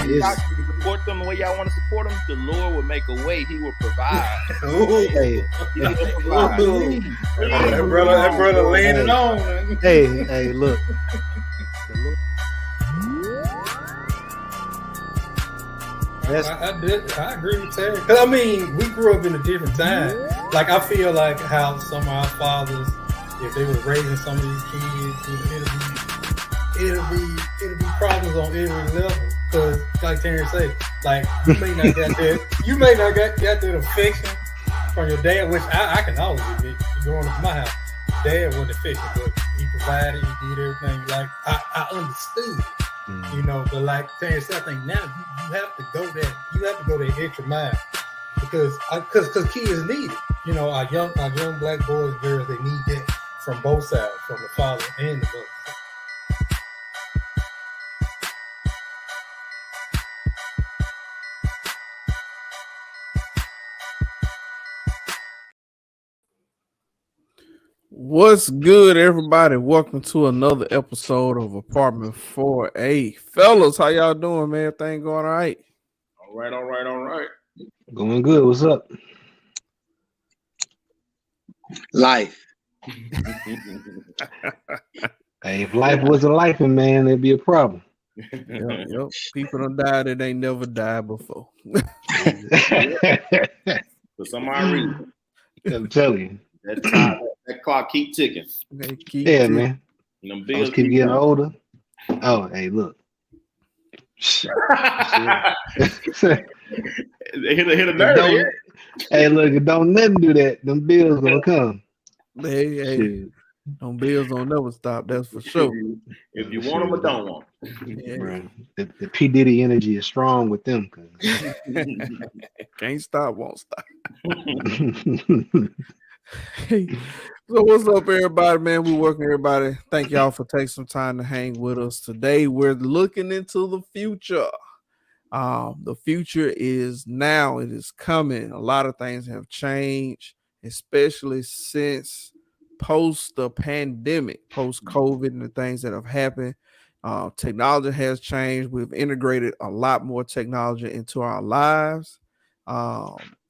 y'all support them the way y'all want to support them, the Lord will make a way. He will provide. Hey, He will provide. that brother laying it on. Hey, look. I agree with Terry. Cause I mean, we grew up in a different time. Like I feel like how some of our fathers, if they were raising some of these kids, it'll be problems on every level. Cause like Terry said, like you may not get that affection from your dad, which I can always admit. Growing up in my house, dad wasn't affectionate, but he provided, he did everything. Like I understood. You know, but like Terry said, I think now you have to go that extra mile because kids need it. You know, our young black boys, girls, they need that from both sides, from the father and the mother. What's good, everybody? Welcome to another episode of Apartment 4A. Fellas, how y'all doing, man? Everything going all right? All right. Going good. What's up? Life. Hey, if life wasn't life, man, it'd be a problem. Yep. People done died that ain't never died before. For some odd reason. I'm telling you. That clock keep ticking. Man. And them bills keep getting older. Oh, hey, look. They hit a nerve. Hey, look, don't nothing do that. Them bills gonna come. Hey, them bills don't never stop. That's for sure. If you want them or don't want them. Yeah. Right. The P. Diddy energy is strong with them. Can't stop, won't stop. Hey, so what's up, everybody, man? We welcome everybody. Thank y'all for taking some time to hang with us today. We're looking into the future. The future is now. It is coming. A lot of things have changed, especially since post the pandemic, post COVID, and the things that have happened. Technology has changed. We've integrated a lot more technology into our lives.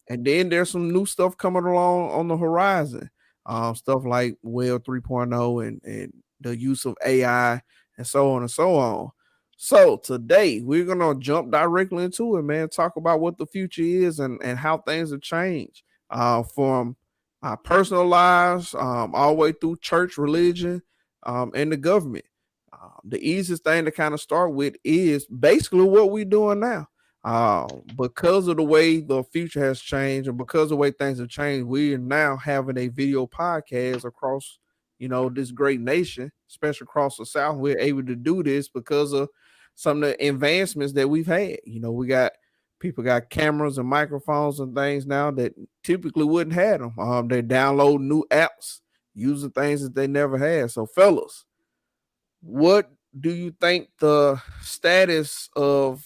And then there's some new stuff coming along on the horizon. Stuff like Web 3.0 and the use of AI and so on and so on. So today we're going to jump directly into it, man. Talk about what the future is and how things have changed from our personal lives all the way through church, religion, and the government. The easiest thing to kind of start with is basically what we're doing now. Because of the way the future has changed and because of the way things have changed, we are now having a video podcast across, this great nation, especially across the South. We're able to do this because of some of the advancements that we've had. We got people got cameras and microphones and things now that typically wouldn't have them. They download new apps using things that they never had. So, fellas, what do you think the status of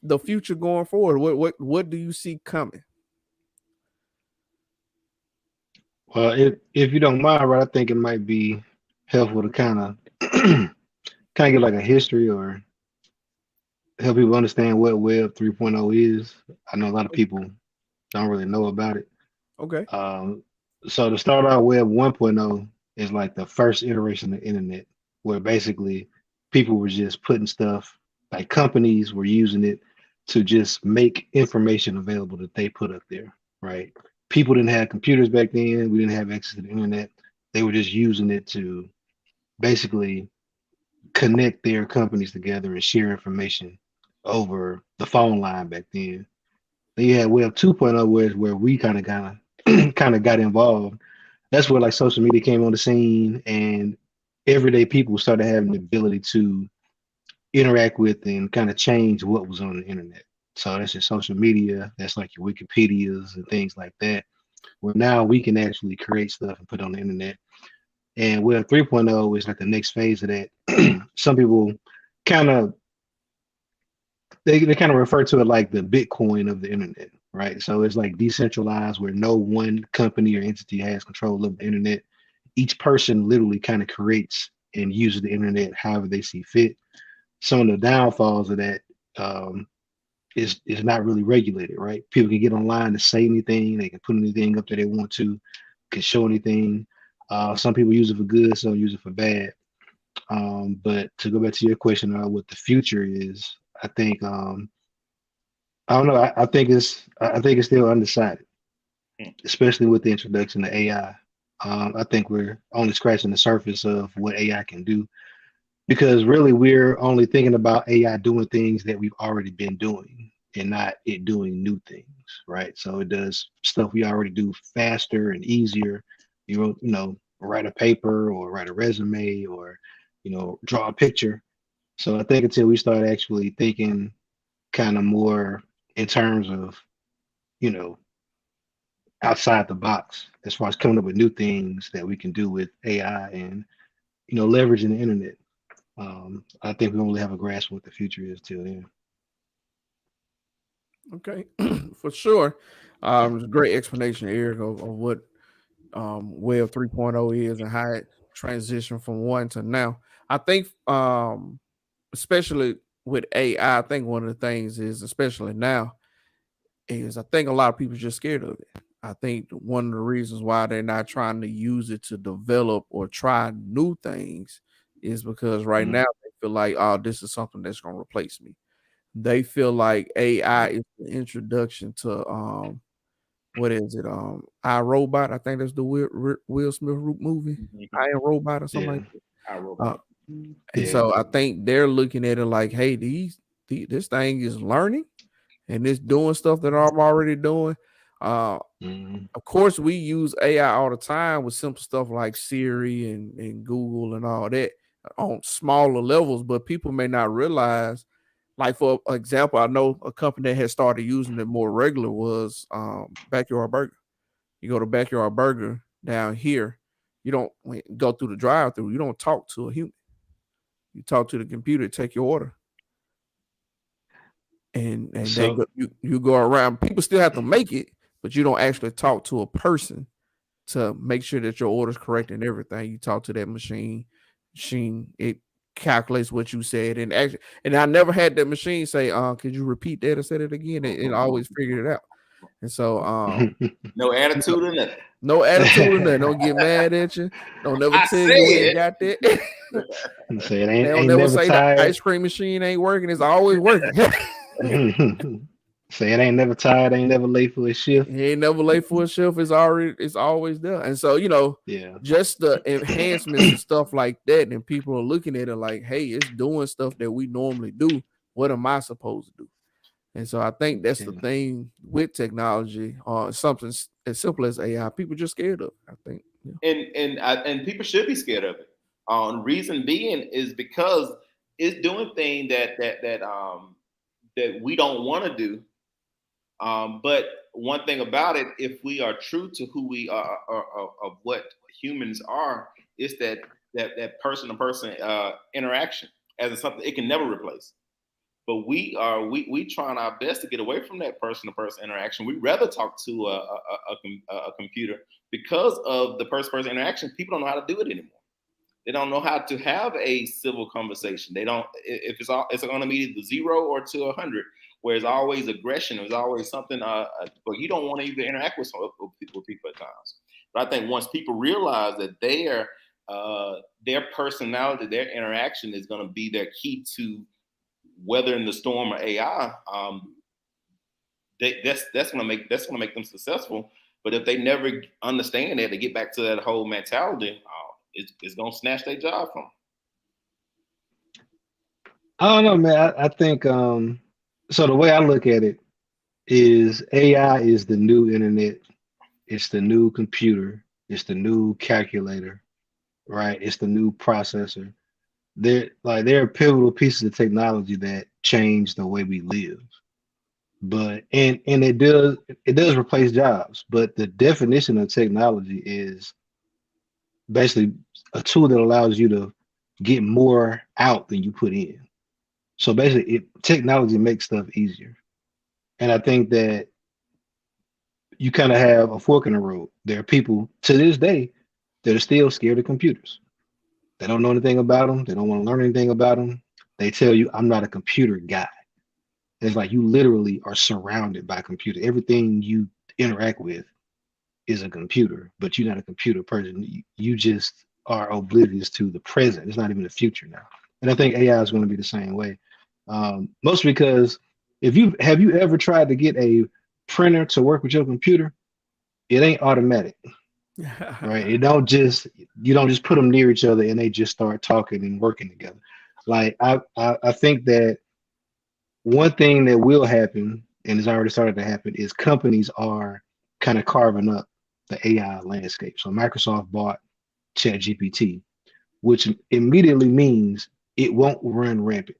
the future going forward? What do you see coming? Well, if you don't mind, right, I think it might be helpful to kind of get like a history or help people understand what Web 3.0 is. I know a lot of people don't really know about it. Okay. So to start out, Web 1.0 is like the first iteration of the internet, where basically people were just putting stuff, like companies were using it to just make information available that they put up there, right? People didn't have computers back then. We didn't have access to the internet. They were just using it to basically connect their companies together and share information over the phone line back then. Then you had Web 2.0, where we kind of got involved. That's where like social media came on the scene and everyday people started having the ability to interact with and kind of change what was on the internet. So that's your social media, that's like your Wikipedias and things like that. Well, now we can actually create stuff and put it on the internet. And Web 3.0 is like the next phase of that. Some people kind of refer to it like the Bitcoin of the internet, right? So it's like decentralized, where no one company or entity has control of the internet. Each person literally kind of creates and uses the internet however they see fit. Some of the downfalls of that is not really regulated, right? People can get online to say anything, they can put anything up that they want to, can show anything. Some people use it for good, some use it for bad. But to go back to your question on what the future is, I think I don't know. I think it's still undecided, especially with the introduction of AI. I think we're only scratching the surface of what AI can do because really we're only thinking about AI doing things that we've already been doing and not it doing new things, right? So it does stuff we already do faster and easier. Write a paper or write a resume or draw a picture. So I think until we start actually thinking kind of more in terms of you know outside the box as far as coming up with new things that we can do with AI and leveraging the internet. I think we only have a grasp of what the future is till then. Okay, for sure. It's a great explanation, Eric, of what Web 3.0 is and how it transitioned from one to now. I think, especially with AI, I think one of the things is, especially now, is I think a lot of people are just scared of it. I think one of the reasons why they're not trying to use it to develop or try new things is because right now they feel like, oh, this is something that's going to replace me. They feel like AI is the introduction to what is it? I Robot. I think that's the Will Smith movie. I Am Robot or something like that. I Robot. And so I think they're looking at it like, hey, this thing is learning and it's doing stuff that I'm already doing. Of course, we use AI all the time with simple stuff like Siri and Google and all that on smaller levels, but people may not realize. Like, for example, I know a company that has started using it more regular was Backyard Burger. You go to Backyard Burger down here, you don't go through the drive-through. You don't talk to a human. You talk to the computer, take your order, and so, you go around. People still have to make it, but you don't actually talk to a person to make sure that your order is correct and everything. You talk to that machine. It calculates what you said, and I never had that machine say, could you repeat that or say it again? It always figured it out. And so no attitude in it. No attitude in that. Don't get mad at you. Don't never tell you when you got that. They don't never say tired. The ice cream machine ain't working. It's always working. Say it ain't never tired, ain't never late for a shift. He ain't never late for a shift. It's always there. And so, just the enhancements and stuff like that, and people are looking at it like, hey, it's doing stuff that we normally do. What am I supposed to do? And so I think that's the thing with technology, something as simple as AI. People just scared of it, I think. And people should be scared of it. Reason being is because it's doing things that we don't want to do. But one thing about it, if we are true to who we are of what humans are, is that person-to-person interaction as something it can never replace. But we trying our best to get away from that person-to-person interaction. We'd rather talk to a computer because of the person-to-person interaction. People don't know how to do it anymore. They don't know how to have a civil conversation. They don't. If it's going to be either 0 or to 100. Where there's always aggression, there's always something, but you don't want to even interact with people at times. But I think once people realize that their personality, their interaction is going to be their key to weathering the storm of AI, that's going to make them successful. But if they never understand that, they get back to that whole mentality, it's going to snatch their job from them. I don't know, man. I think. So the way I look at it is AI is the new internet. It's the new computer. It's the new calculator, right? It's the new processor. They're pivotal pieces of technology that change the way we live. But and it does replace jobs. But the definition of technology is basically a tool that allows you to get more out than you put in. So basically, technology makes stuff easier. And I think that you kind of have a fork in the road. There are people to this day that are still scared of computers. They don't know anything about them. They don't want to learn anything about them. They tell you, I'm not a computer guy. It's like you literally are surrounded by computer. Everything you interact with is a computer, but you're not a computer person. You just are oblivious to the present. It's not even the future now. And I think AI is going to be the same way. Mostly because if you have you ever tried to get a printer to work with your computer, it ain't automatic, right? You don't just put them near each other and they just start talking and working together. Like I think that one thing that will happen and has already started to happen is companies are kind of carving up the AI landscape. So Microsoft bought ChatGPT, which immediately means it won't run rampant,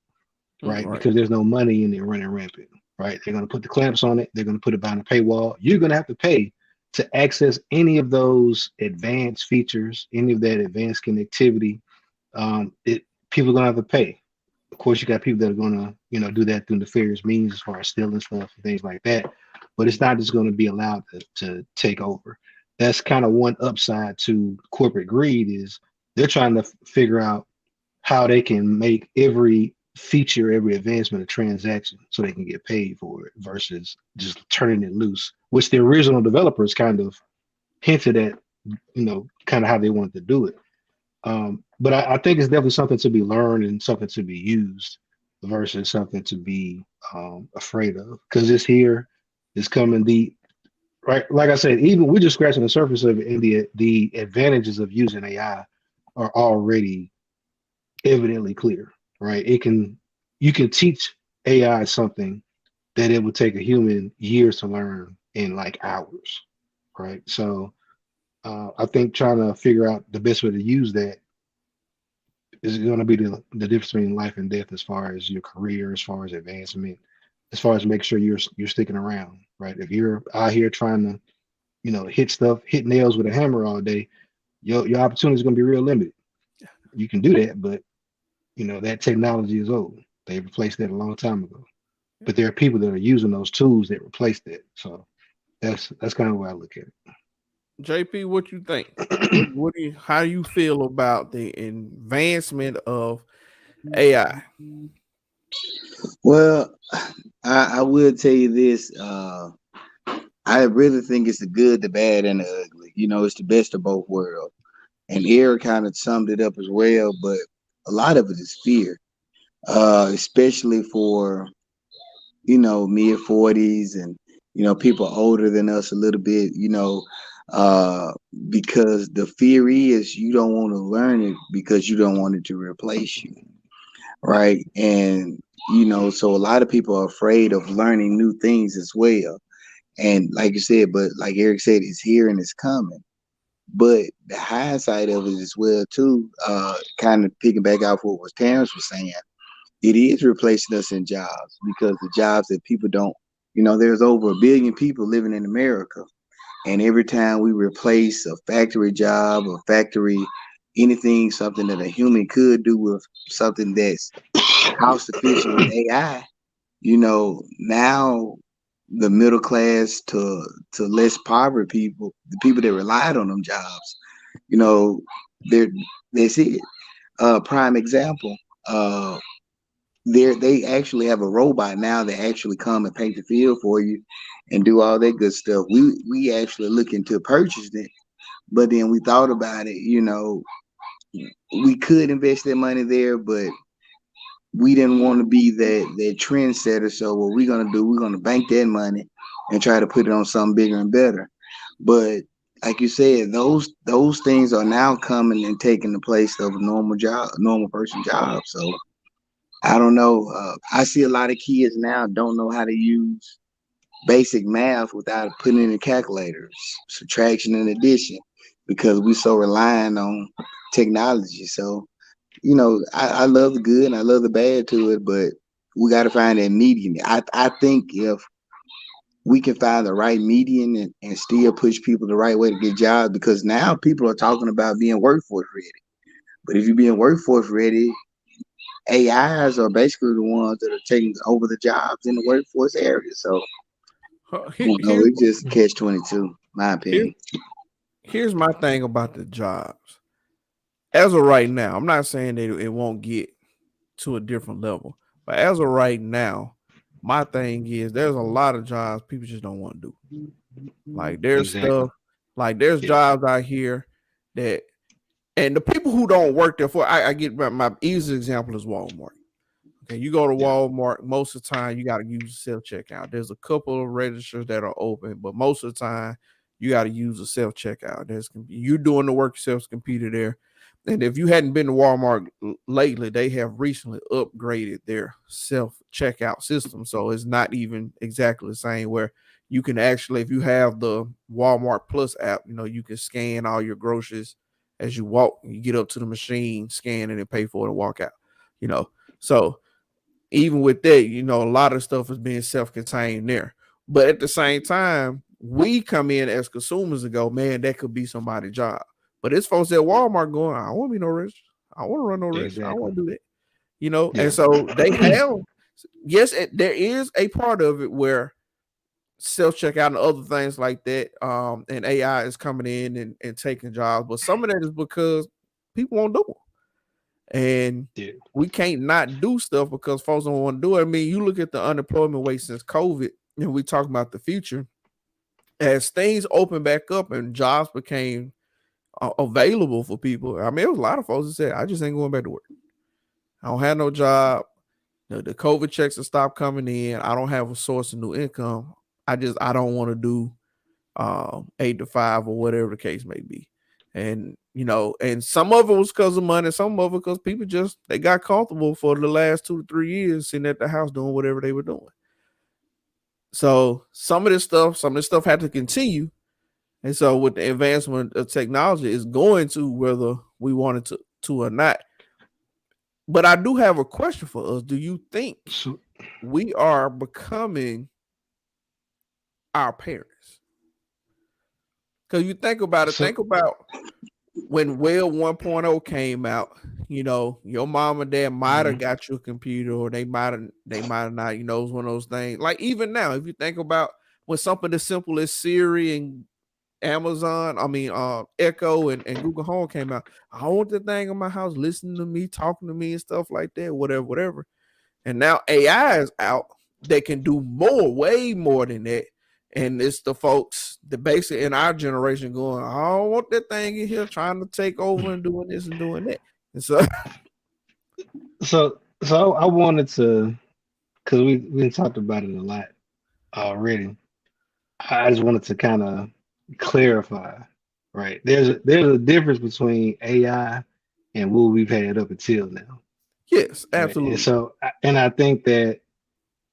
right? Because there's no money in it running rampant, right? They're going to put the clamps on it. They're going to put it behind a paywall. You're going to have to pay to access any of those advanced features, any of that advanced connectivity. People are going to have to pay. Of course, you got people that are going to, do that through nefarious means as far as stealing stuff and things like that. But it's not just going to be allowed to take over. That's kind of one upside to corporate greed is they're trying to figure out how they can make every feature, every advancement a transaction so they can get paid for it versus just turning it loose, which the original developers kind of hinted at, kind of how they wanted to do it. But I think it's definitely something to be learned and something to be used versus something to be afraid of because it's here, it's coming. Right, like I said, even we're just scratching the surface of it, and the advantages of using AI are already evidently clear. Right, you can teach AI something that it would take a human years to learn in like hours. Right, so I think trying to figure out the best way to use that is going to be the difference between life and death as far as your career, as far as advancement, as far as make sure you're sticking around, right? If you're out here trying to, hit nails with a hammer all day, your opportunity is going to be real limited. You can do that, but that technology is old. They replaced that a long time ago. But there are people that are using those tools that replace that. So that's kind of the way I look at it. JP, what you think? How do you feel about the advancement of AI? Well, I will tell you this. I really think it's the good, the bad, and the ugly. It's the best of both worlds. And Eric kind of summed it up as well, but a lot of it is fear, especially for, mid 40s and, people older than us a little bit, because the fear is you don't want to learn it because you don't want it to replace you. Right. And, so a lot of people are afraid of learning new things as well. And like you said, but like Eric said, it's here and it's coming. But the hindsight of it as well, too, kind of picking back off what was Terrence was saying, it is replacing us in jobs because the jobs that people don't, there's over 1 billion people living in America. And every time we replace a factory job, a factory, anything, something that a human could do with something that's cost efficient with AI, now the middle class to less poverty people, the people that relied on them jobs, that's it. Prime example, they actually have a robot now that actually come and paint the field for you and do all that good stuff. We actually looking to purchase it, but then we thought about it, we could invest that money there, but we didn't want to be that trendsetter. So what we're gonna do, we're gonna bank that money and try to put it on something bigger and better. But like you said, those things are now coming and taking the place of a normal person job. So I don't know. I see a lot of kids now don't know how to use basic math without putting in a calculator, subtraction and addition, because we're so reliant on technology. So I love the good and I love the bad to it, but we got to find that median. I think if we can find the right median and still push people the right way to get jobs, because now people are talking about being workforce ready. But if you're being workforce ready, AIs are basically the ones that are taking over the jobs in the workforce area. So it's just catch-22, my opinion. Here's my thing about the jobs. As of right now, I'm not saying that it won't get to a different level, but as of right now, my thing is there's a lot of jobs people just don't want to do. Like there's Exactly. stuff, like there's Yeah. jobs out here that, and the people who don't work there for, I get my easy example is Walmart. Okay, you go to Yeah. Walmart, most of the time you got to use self checkout. There's a couple of registers that are open, but most of the time you got to use a self checkout. You're doing the work yourself, computer there. And if you hadn't been to Walmart lately, they have recently upgraded their self checkout system, so it's not even exactly the same. Where you can actually, if you have the Walmart Plus app, you can scan all your groceries as you walk. You get up to the machine, scan it, and pay for it and walk out. So even with that, a lot of stuff is being self-contained there. But at the same time, we come in as consumers and go, man, that could be somebody's job. But it's folks at Walmart going, I don't want to be no rich. I don't want to run no rich. I don't want to do that. Yeah. And so they have, yes, there is a part of it where self-checkout and other things like that, and AI is coming in and taking jobs. But some of that is because people won't do it. And we can't not do stuff because folks don't want to do it. I mean, you look at the unemployment rate since COVID, and we talk about the future. As things open back up and jobs became available for people, I mean, there was a lot of folks that said, I just ain't going back to work. I don't have no job. The COVID checks have stopped coming in. I don't have a source of new income. I don't want to do 8 to 5 or whatever the case may be. And and some of it was because of money, some of it because people they got comfortable for the last 2 to 3 years sitting at the house doing whatever they were doing. So some of this stuff had to continue. And so with the advancement of technology, it's going to, whether we want it to or not. But I do have a question for us. Do you think we are becoming our parents? Because you think about it, think about when Web 1.0 came out, your mom and dad might have got you a computer, or they might have not, it was one of those things. Like even now, if you think about when something as simple as Siri and Echo and Google Home came out, I want the thing in my house listening to me, talking to me and stuff like that, whatever. And now AI is out that can do way more than that. And it's the folks that basically in our generation going, I don't want that thing in here trying to take over and doing this and doing that. And so I wanted to, because we talked about it a lot already. I just wanted to kind of clarify, right? There's a difference between AI and what we've had up until now. Yes, absolutely. Right? And I think that,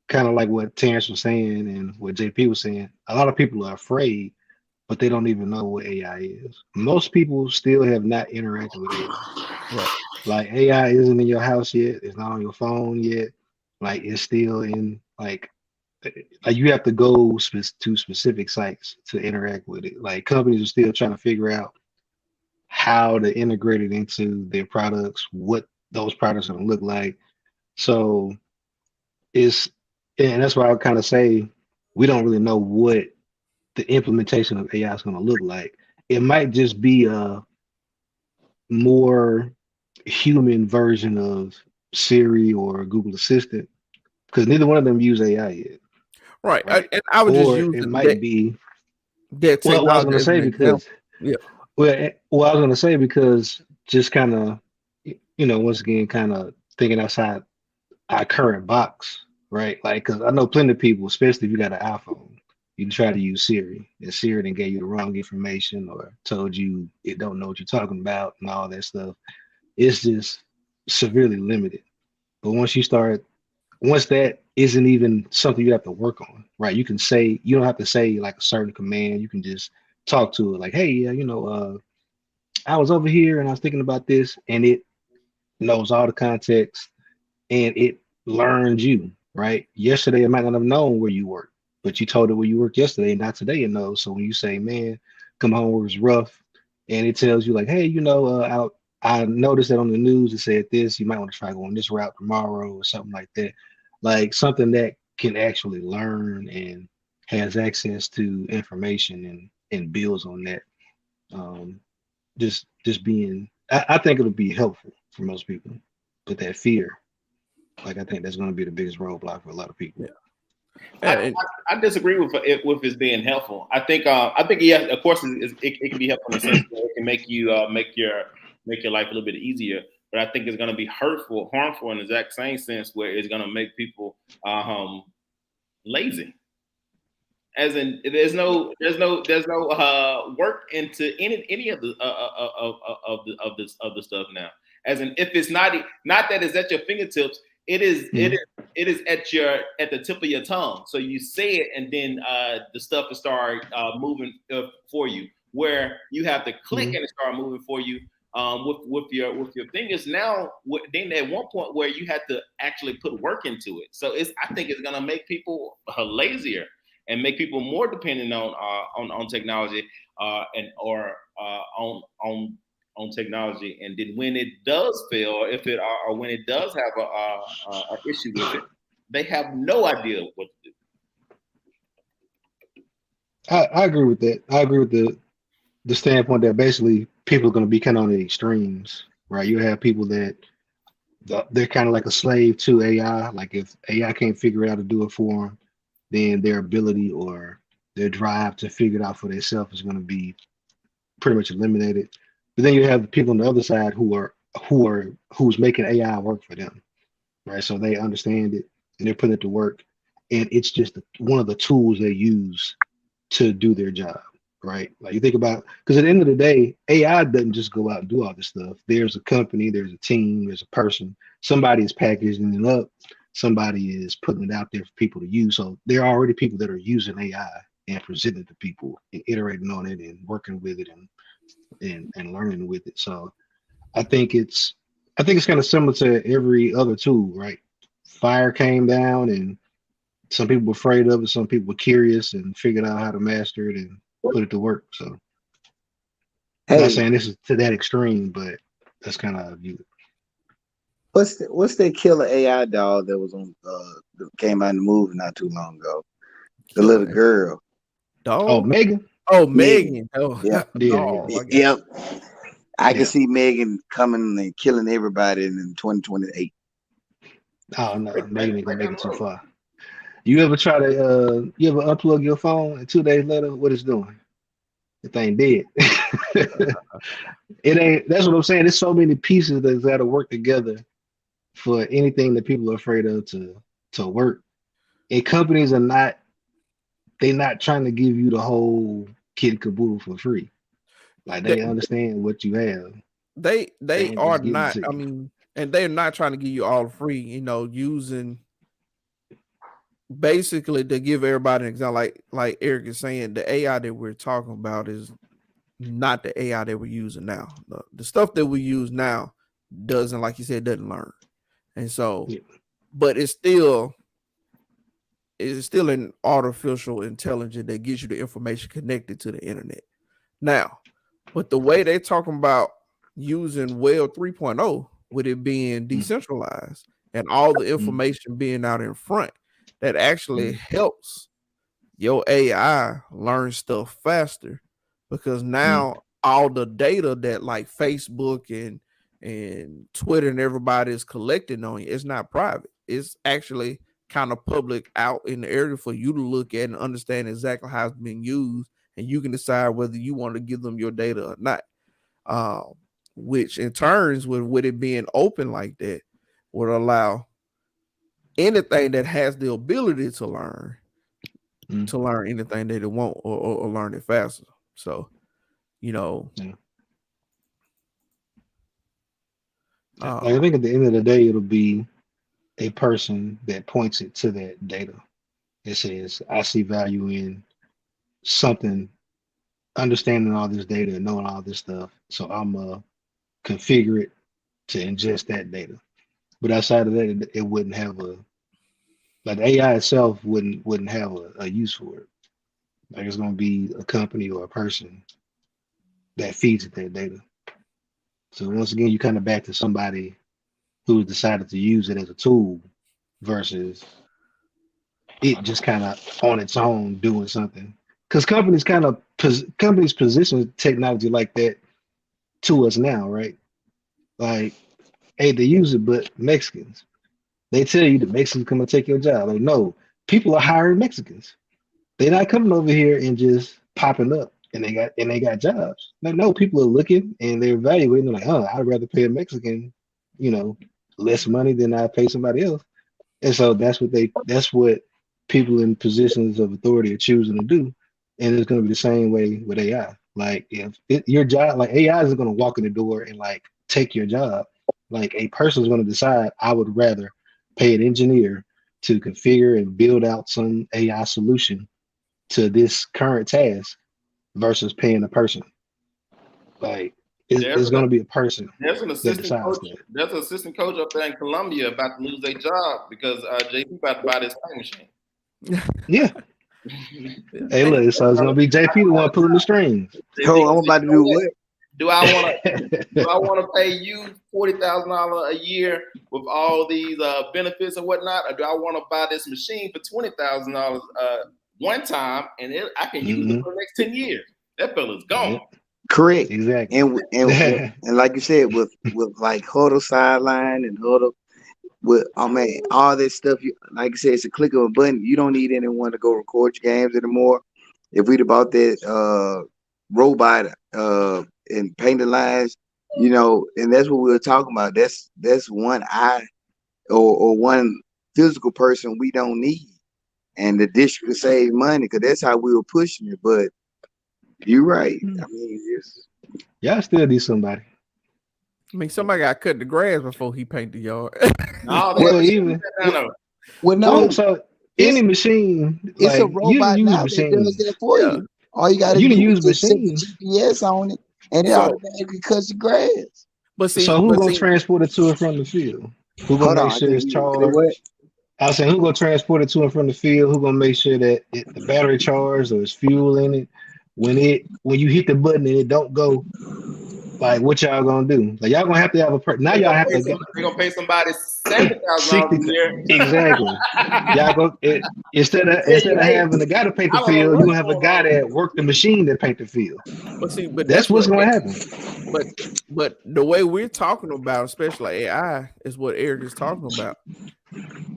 kind of like what Terrence was saying and what JP was saying, a lot of people are afraid, but they don't even know what AI is. Most people still have not interacted with AI. Right. Like AI isn't in your house yet. It's not on your phone yet. Like it's still in like you have to go to specific sites to interact with it. Like companies are still trying to figure out how to integrate it into their products, what those products are going to look like. So and that's why I kind of say we don't really know what the implementation of AI is going to look like. It might just be a more human version of Siri or Google Assistant, because neither one of them use AI yet. Right. And I would just use it might be that technology. Well, I was going to say because I was going to say because just kind of once again kind of thinking outside our current box. Right, like because I know plenty of people, especially if you got an iPhone, you can try to use Siri, and Siri then gave you the wrong information or told you it don't know what you're talking about and all that stuff. It's just severely limited. But once that isn't even something you have to work on, right? You don't have to say like a certain command. You can just talk to it like, hey, I was over here and I was thinking about this, and it knows all the context and it learns you. Right. Yesterday, it might not have known where you worked, but you told it where you worked yesterday, and not today it knows. So when you say, man, come home, it was rough, and it tells you like, hey, I noticed that on the news it said this, you might want to try going this route tomorrow or something like that. Like something that can actually learn and has access to information and builds on that. Just being, I think it'll be helpful for most people, but that fear. Like I think that's going to be the biggest roadblock for a lot of people. Yeah. I disagree with it being helpful. I think yeah, of course it can be helpful in a sense that it can make you make your life a little bit easier. But I think it's going to be harmful in the exact same sense where it's going to make people lazy. As in, there's no work into any of the of the stuff now. As in, if it's not that it's at your fingertips, it is at the tip of your tongue. So you say it, and then the stuff will start moving for you. Where you have to click and it start moving for you with your fingers. Now, then at one point where you have to actually put work into it. So I think it's gonna make people lazier and make people more dependent on technology on technology. And then when it does fail, or when it does have a issue with it, they have no idea what to do. I agree with that. I agree with the standpoint that basically people are going to be kind of on the extremes, right? You have people that they're kind of like a slave to AI. Like if AI can't figure out how to do it for them, then their ability or their drive to figure it out for themselves is going to be pretty much eliminated. But then you have the people on the other side who's making AI work for them, right? So they understand it and they're putting it to work, and it's just one of the tools they use to do their job, right? Like you think about, because at the end of the day, AI doesn't just go out and do all this stuff. There's a company, there's a team, there's a person. Somebody is packaging it up. Somebody is putting it out there for people to use. So there are already people that are using AI and presenting it to people and iterating on it and working with it and learning with it. So I think it's kind of similar to every other tool, right? Fire came down and some people were afraid of it. Some people were curious and figured out how to master it and put it to work. So I'm not saying this is to that extreme, but that's kind of how I view it. What's that killer AI doll that was on that came out in the movie not too long ago? The little girl. Dog? Oh, Megan. Oh, Megan. Oh, yeah. Yep. I can see Megan coming and killing everybody in 2028. Oh no, Megan ain't gonna make it too far. You ever try to you ever unplug your phone and 2 days later what it's doing? The thing dead. It ain't. That's what I'm saying. There's so many pieces that's got to work together for anything that people are afraid of to work. And companies are not. They're not trying to give you the whole kit and caboodle for free. Like they understand what you have. They are not. I mean, and they're not trying to give you all free. You know, using basically to give everybody an example. Like Eric is saying, the AI that we're talking about is not the AI that we're using now. The stuff that we use now doesn't, like you said, doesn't learn. And so, but it's still an artificial intelligence that gives you the information connected to the internet. Now, but the way they're talking about using Web 3.0, with it being decentralized and all the information being out in front, that actually helps your AI learn stuff faster, because now all the data that like Facebook and Twitter and everybody is collecting on you, it's not private. It's actually kind of public out in the area for you to look at and understand exactly how it's being used, and you can decide whether you want to give them your data or not. Which in turns, with it being open like that, would allow anything that has the ability to learn anything that it want or learn it faster. So, you know, I think at the end of the day, it'll be a person that points it to that data. It says, I see value in something, understanding all this data and knowing all this stuff. So I'm configure it to ingest that data. But outside of that, it wouldn't have like the AI itself wouldn't have a use for it. Like it's going to be a company or a person that feeds it that data. So once again, you kind of back to somebody who decided to use it as a tool versus it just kind of on its own doing something. Because companies position technology like that to us now, right? Like, hey, they use it, but Mexicans, they tell you the Mexicans come and take your job. Like, no, people are hiring Mexicans. They're not coming over here and just popping up and they got jobs. No, people are looking and they're evaluating. They're like, oh, I'd rather pay a Mexican, less money than I pay somebody else. And so that's what people in positions of authority are choosing to do. And it's going to be the same way with AI. Like if your job, like AI isn't going to walk in the door and like take your job. Like a person's going to decide, I would rather pay an engineer to configure and build out some AI solution to this current task versus paying a person. Like it's going to be a person. There's an assistant coach. That. There's an assistant coach up there in Colombia about to lose their job because JP about to buy this time machine. Yeah. Hey, look, so it's gonna be JP the one pulling the strings. I'm about to do what? Do I want to pay you $40,000 a year with all these benefits and whatnot, or do I want to buy this machine for $20,000 one time and I can use it for the next 10 years? That fella's gone. Yep. Correct. Exactly. And like you said, with like Huddle Sideline and Huddle, with all this stuff, like I said, it's a click of a button. You don't need anyone to go record your games anymore. If we'd about that robot and paint the lines, and that's what we were talking about. That's one eye or one physical person we don't need, and the district could save money because that's how we were pushing it. But you're right. I mean, y'all still need somebody. I mean, somebody got to cut the grass before he paint the yard. So any machine, it's a robot now that does that for you. All you got to do is just set the GPS on it, and it automatically cuts the grass. But who's gonna transport it to and from the field? Who's gonna make sure it's charged? I said, who's gonna transport it to and from the field? Who's gonna make sure that the battery charged or there's fuel in it? When you hit the button and it don't go, like what y'all gonna do? Like y'all gonna have to have a person. Now y'all have to. They're gonna pay somebody $70,000 a year. Exactly. Y'all go instead of having a guy to paint the field, you gonna have a guy that work the machine that paint the field. But that's what's gonna happen. But the way we're talking about, especially AI, is what Eric is talking about.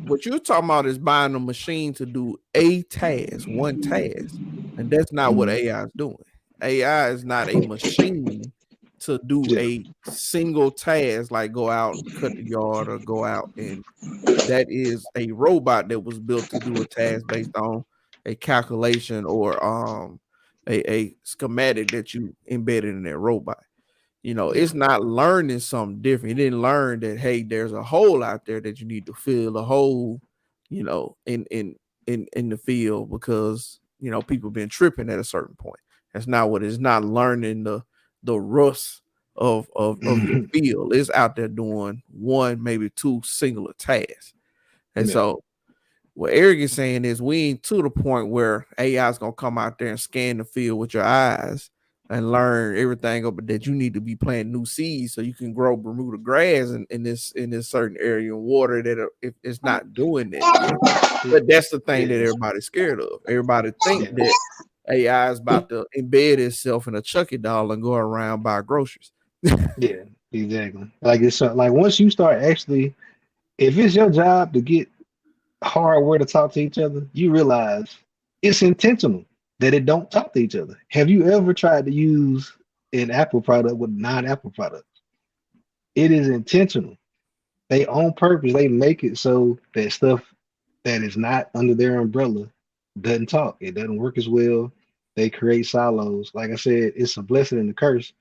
What you're talking about is buying a machine to do one task, and that's not what AI is doing. AI is not a machine to do a single task, like go out and cut the yard or go out, and that is a robot that was built to do a task based on a calculation or a schematic that you embedded in that robot. It's not learning something different. It didn't learn that, hey, there's a hole out there that you need to fill a hole, in the field because people been tripping at a certain point. That's not what it's not learning the rust of the field. It's out there doing one, maybe two singular tasks. And so what Eric is saying is we ain't to the point where AI is gonna come out there and scan the field with your eyes and learn everything that you need to be planting new seeds so you can grow Bermuda grass in this certain area of water that it's not doing that. But that's the thing that everybody's scared of. Everybody think that AI is about to embed itself in a Chucky doll and go around buy groceries. Yeah, exactly. Like it's like once you start actually, if it's your job to get hardware to talk to each other, you realize it's intentional that it don't talk to each other. Have you ever tried to use an Apple product with non-Apple products? It is intentional. They on purpose, they make it so that stuff that is not under their umbrella doesn't talk. It doesn't work as well. They create silos. Like I said, it's a blessing and a curse.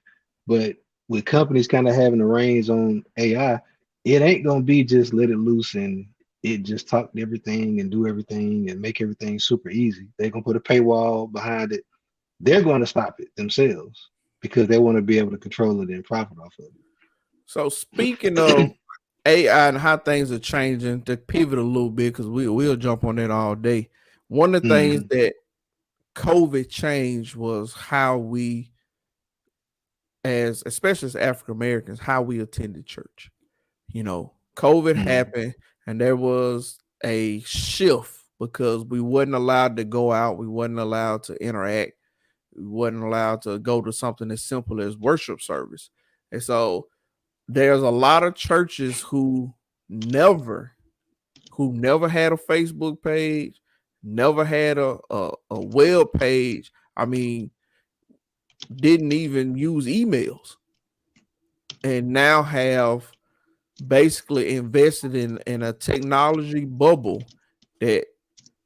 But with companies kind of having the reins on AI, it ain't gonna be just let it loose and it just talk to everything and do everything and make everything super easy. They're gonna put a paywall behind it. They're going to stop it themselves because they want to be able to control it and profit off of it. So speaking of AI and how things are changing, to pivot a little bit because we'll jump on that all day. One of the things that COVID changed was how we, especially as African Americans, how we attended church. COVID happened and there was a shift because we wasn't allowed to go out, we wasn't allowed to interact, we wasn't allowed to go to something as simple as worship service. And so there's a lot of churches who never had a Facebook page, never had a web page. I mean, didn't even use emails, and now have basically invested in a technology bubble that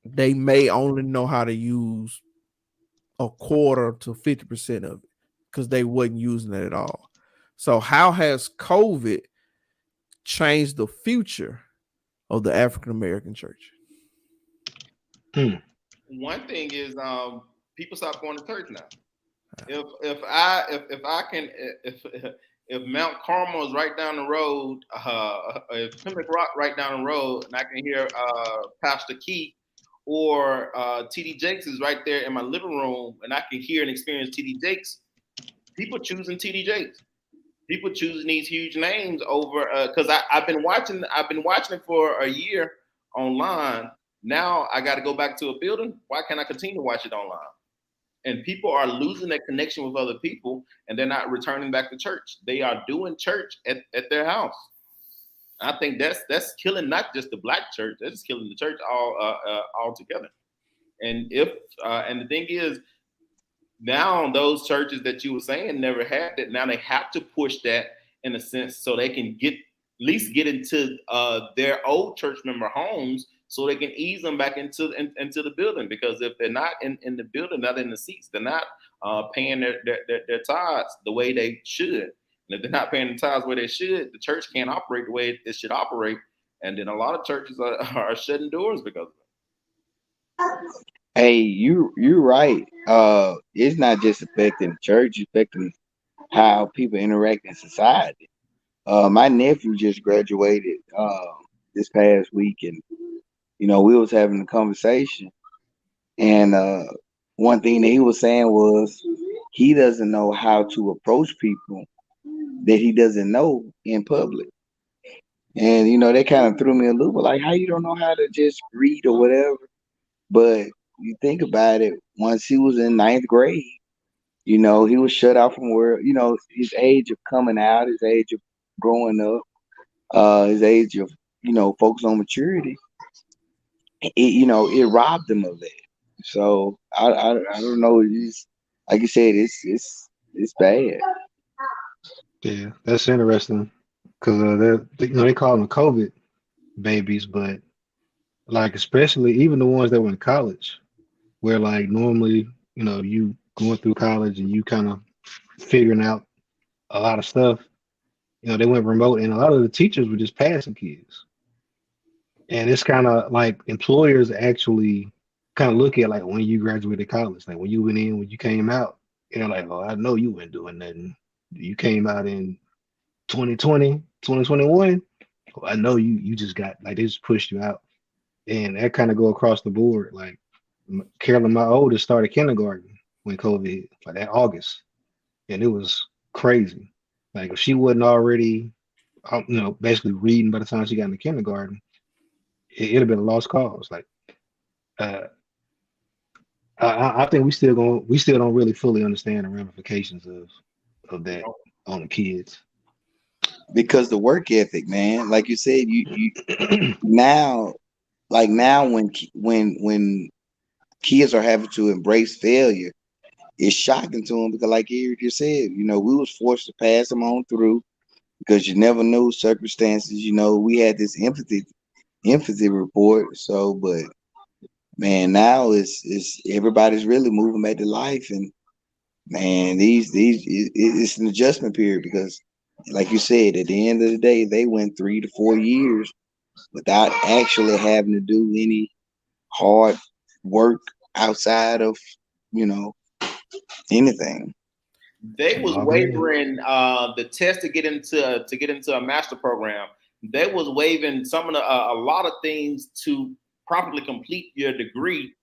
they may only know how to use a quarter to 50% of it because they wasn't using it at all. So how has COVID changed the future of the African American church? One thing is people stop going to church now. If Mount Carmel is right down the road, if Plymouth Rock right down the road, and I can hear Pastor Keith or TD Jakes is right there in my living room, and I can hear and experience TD Jakes, people choosing TD Jakes. People choosing these huge names over because I've been watching it for a year online. Now I got to go back to a building. Why can't I continue to watch it online? And people are losing that connection with other people, and they're not returning back to church. They are doing church at their house. I think that's killing not just the Black church, that's killing the church all together. And and the thing is, now those churches that you were saying never had that, now they have to push that in a sense so they can at least get into their old church member homes, so they can ease them back into the building. Because if they're not in the building, not in the seats, they're not paying their tithes the way they should. And if they're not paying the tithes the way they should, the church can't operate the way it should operate. And then a lot of churches are shutting doors because of it. Hey, you're right. It's not just affecting the church, it's affecting how people interact in society. My nephew just graduated this past week, and we was having a conversation, and one thing that he was saying was he doesn't know how to approach people that he doesn't know in public. And that kind of threw me a loop, like, how you don't know how to just read or whatever. But you think about it, once he was in 9th grade, he was shut out from world, his age of coming out, his age of growing up, his age of, focus on maturity. It robbed him of that. So I don't know. It's, like you said, it's bad. Yeah, that's interesting because they call them COVID babies, but like especially even the ones that were in college, where like normally you going through college and you kind of figuring out a lot of stuff. They went remote, and a lot of the teachers were just passing kids. And it's kind of like employers actually kind of look at like when you graduated college, like when you went in, when you came out, like, oh, I know you weren't doing nothing. You came out in 2020, 2021. Oh, I know you just got, like, they just pushed you out. And that kind of go across the board. Like Carolyn, my oldest, started kindergarten when COVID hit, like that August. And it was crazy. Like if she wasn't already, basically reading by the time she got into kindergarten, it'd have been a lost cause. Like, I think we still don't really fully understand the ramifications of that on the kids. Because the work ethic, man, like you said, you now when kids are having to embrace failure, it's shocking to them because, like Eric just said, we was forced to pass them on through because you never knew circumstances. We had this empathy report. So, but man, now it's everybody's really moving back to life, and man, it's an adjustment period because, like you said, at the end of the day, they went 3 to 4 years without actually having to do any hard work outside of anything. They was waiving the test to get into a master program. They was waiving some of a lot of things to properly complete your degree.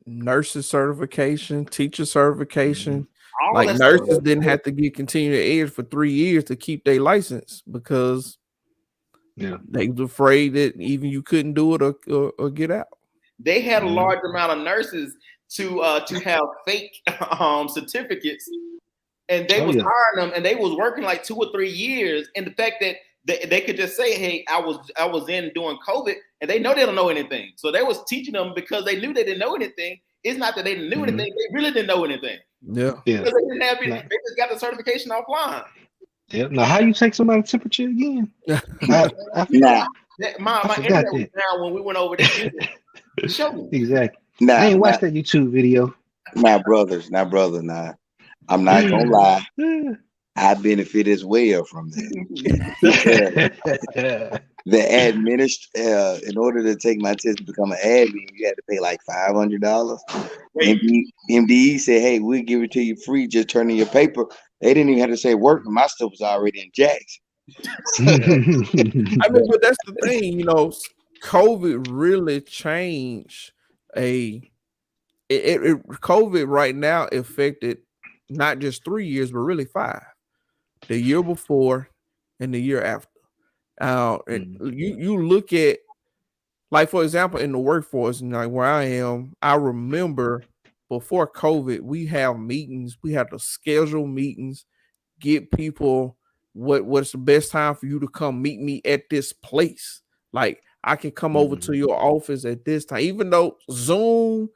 Nurses certification, teacher certification. All like nurses didn't have to get continuing ed for 3 years to keep their license because they was afraid that even you couldn't do it or get out. They had a large amount of nurses to have fake certificates, and they was hiring them, and they was working like 2 or 3 years. And the fact that they could just say, hey, I was in during COVID, and they know they don't know anything. So they was teaching them because they knew they didn't know anything. It's not that they didn't know anything; they really didn't know anything. Yeah. Because they didn't have it. They just got the certification offline. Yeah. Now, how you take somebody's temperature again? My internet was down when we went over there. Show me. Exactly. I ain't watched that YouTube video. Now, brothers, I'm not gonna lie. I benefit as well from that. In order to take my test to become an admin, you had to pay like $500. MDE said, "Hey, we'll give it to you free. Just turn in your paper." They didn't even have to say work, and my stuff was already in Jackson. I mean, but that's the thing, COVID really changed COVID right now affected not just 3 years, but really 5. The year before and the year after. And you look at, like, for example, in the workforce, like where I am, I remember before COVID, we have meetings. We have to schedule meetings, get people what's the best time for you to come meet me at this place. Like, I can come over to your office at this time, even though Zoom,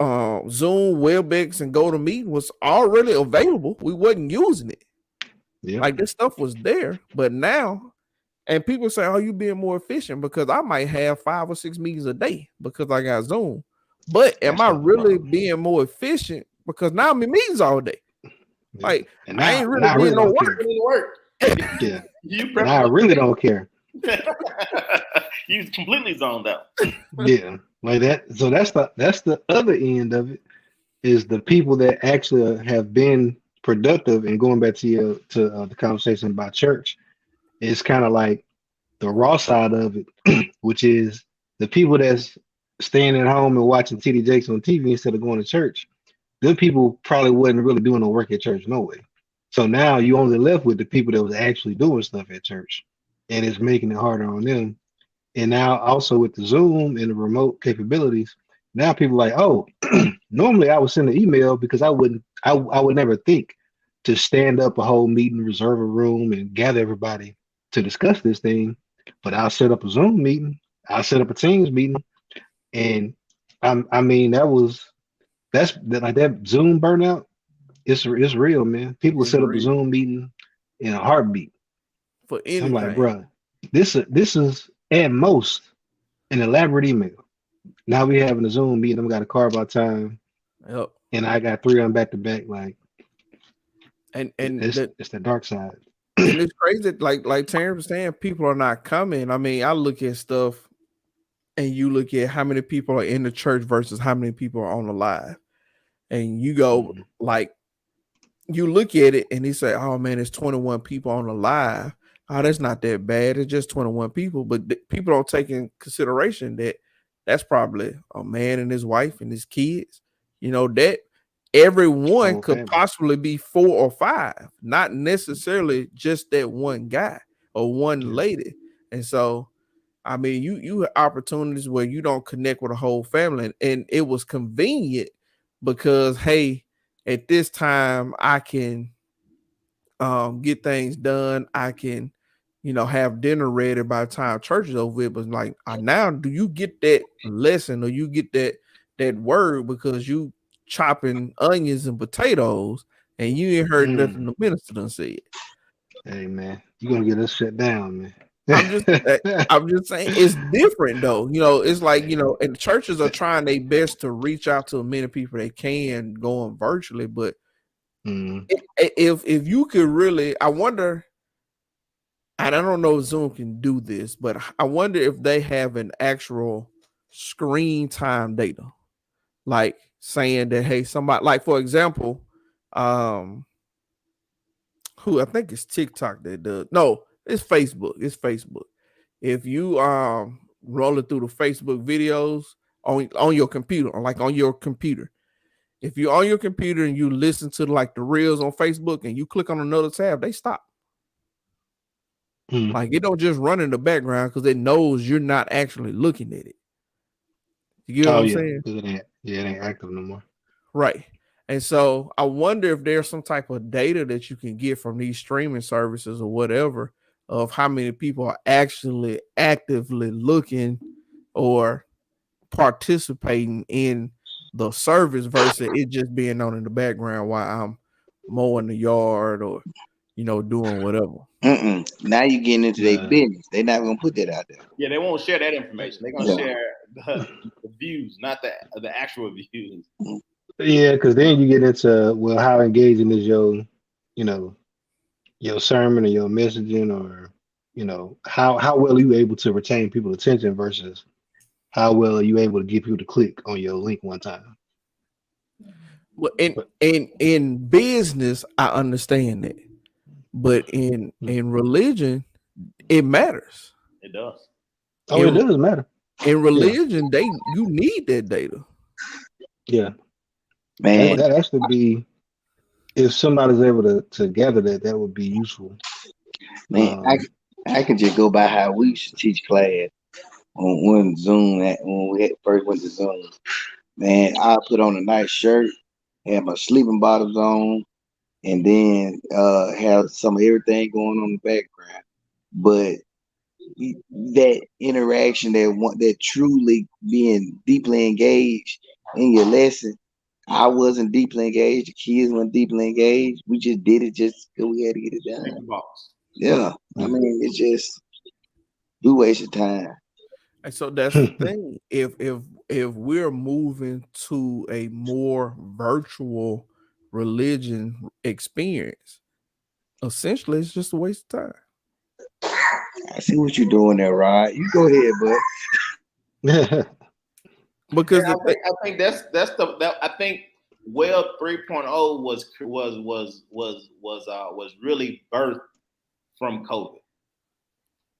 WebEx, and GoToMeeting was already available. We wasn't using it. Yeah. Like, this stuff was there, but now, and people say, "Oh, you being more efficient," because I might have 5 or 6 meetings a day because I got Zoom. But am I really being more efficient because now I'm in meetings all day? Like, and I ain't really doing no work. Yeah, I really don't care. You completely zoned out. Yeah, like that. So that's the other end of it, is the people that actually have been productive. And going back to the conversation about church, it's kind of like the raw side of it, which is the people that's staying at home and watching TD Jakes on TV instead of going to church. Them people probably wasn't really doing no work at church no way. So now you only left with the people that was actually doing stuff at church, and it's making it harder on them. And now also with the Zoom and the remote capabilities, now people are like, oh, normally I would send an email because I would never think to stand up a whole meeting, reserve a room, and gather everybody to discuss this thing. But I'll set up a Zoom meeting, I'll set up a Teams meeting, and I mean that's like that Zoom burnout. It's real, man. People will set up a Zoom meeting in a heartbeat. For anything. I'm like, bro, this is at most an elaborate email. Now we having a Zoom meeting. I've got to carve out time. Yep. And I got 3 on back to back. Like, and it's the dark side. And it's crazy. Like Terrence was saying, people are not coming. I mean, I look at stuff, and you look at how many people are in the church versus how many people are on the live, and you go like, you look at it, and he say, "Oh man, it's 21 people on the live. Oh, that's not that bad. It's just 21 people." But people don't take in consideration that that's probably a man and his wife and his kids. That everyone could possibly be 4 or 5, not necessarily just that one guy or one lady. And so, I mean, you have opportunities where you don't connect with a whole family, and it was convenient because, hey, at this time I can get things done. I can, have dinner ready by the time church is over. It was like, now do you get that lesson, or you get that word because you chopping onions and potatoes and you ain't heard nothing the minister done said. Hey man, you're gonna get us shut down, man. I'm just saying it's different though. It's like, and churches are trying their best to reach out to as many people they can going virtually, but if you could really, I wonder, and I don't know if Zoom can do this, but I wonder if they have an actual screen time data, like saying that, hey, somebody, like for example, who I think it's TikTok that does. No, it's Facebook. It's Facebook. If you rolling through the Facebook videos on your computer, or like on your computer, if you're on your computer and you listen to like the reels on Facebook and you click on another tab, they stop. Like, it don't just run in the background because it knows you're not actually looking at it. You get what I'm saying? It ain't active no more. Right. And so I wonder if there's some type of data that you can get from these streaming services or whatever of how many people are actually actively looking or participating in the service versus it just being on in the background while I'm mowing the yard or doing whatever. Now you're getting into their business. They're not gonna put that out there. Yeah, they won't share that information. They're gonna share the views, not the actual views. Yeah, because then you get into, well, how engaging is your sermon or your messaging, or how well are you able to retain people's attention versus how well are you able to get people to click on your link one time. Well, in business, I understand that, but in religion, it matters. It does. Oh, it does matter. In religion, you need that data. Yeah, man, that has to be. If somebody's able to gather that would be useful. Man, I can just go by how we used to teach class on Zoom. When we first went to Zoom, man, I put on a nice shirt, have my sleeping bottoms on, and then have some of everything going on in the background. But that interaction, that truly being deeply engaged in your lesson, I wasn't deeply engaged. The kids weren't deeply engaged. We just did it just because we had to get it done. Yeah, I mean, it's just we wasted time. And so that's the thing. If we're moving to a more virtual religion experience, essentially it's just a waste of time. I see what you're doing there, Rod. You go ahead, bud. Because I think I think Web 3.0 was really birthed from COVID,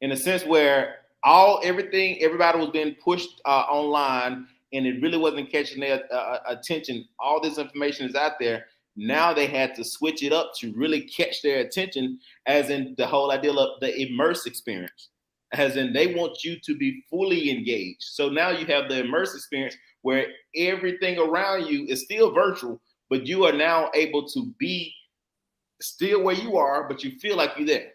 in a sense where everybody was being pushed online, and it really wasn't catching their attention. All this information is out there. Now they had to switch it up to really catch their attention, as in the whole idea of the immerse experience, as in they want you to be fully engaged. So now you have the immerse experience where everything around you is still virtual, but you are now able to be still where you are, but you feel like you're there.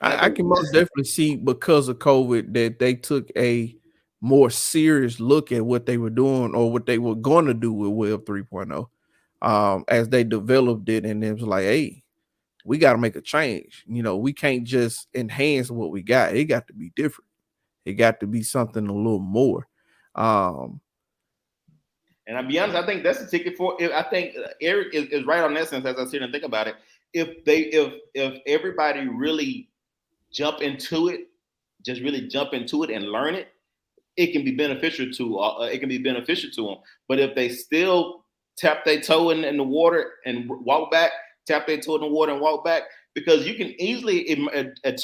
I can most definitely see, because of COVID, that they took a more serious look at what they were doing or what they were going to do with Web 3.0 as they developed it. And it was like, hey, we got to make a change. We can't just enhance what we got. It got to be different. It got to be something a little more. And I'll be honest, I think that's the ticket for it. I think Eric is right on that sense. As I sit and think about it, if everybody really jump into it and learn it, it can be beneficial to them. But if they still tap their toe in the water and walk back, tap their toe in the water and walk back, because you can easily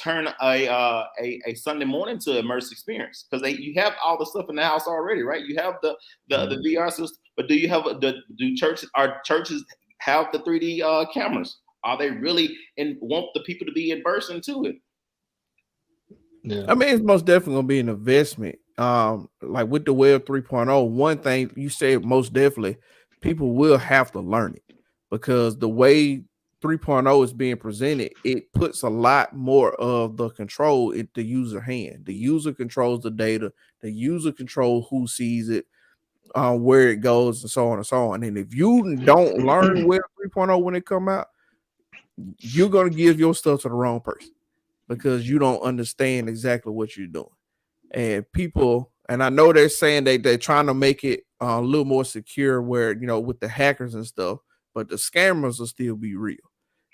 turn a Sunday morning to immersive experience, because you have all the stuff in the house already, right? You have the VR system, but are churches have the 3D cameras? Are they really want the people to be immersed into it? Yeah. I mean, it's most definitely gonna be an investment. Like with the Web 3.0, one thing you said, most definitely people will have to learn it, because the way 3.0 is being presented, it puts a lot more of the control in the user hand. The user controls the data, the user controls who sees it, where it goes, and so on and so on. And if you don't learn Web 3.0 when it come out, you're gonna give your stuff to the wrong person, because you don't understand exactly what you're doing. And people, and I know they're saying they're trying to make it a little more secure, where, with the hackers and stuff, but the scammers will still be real.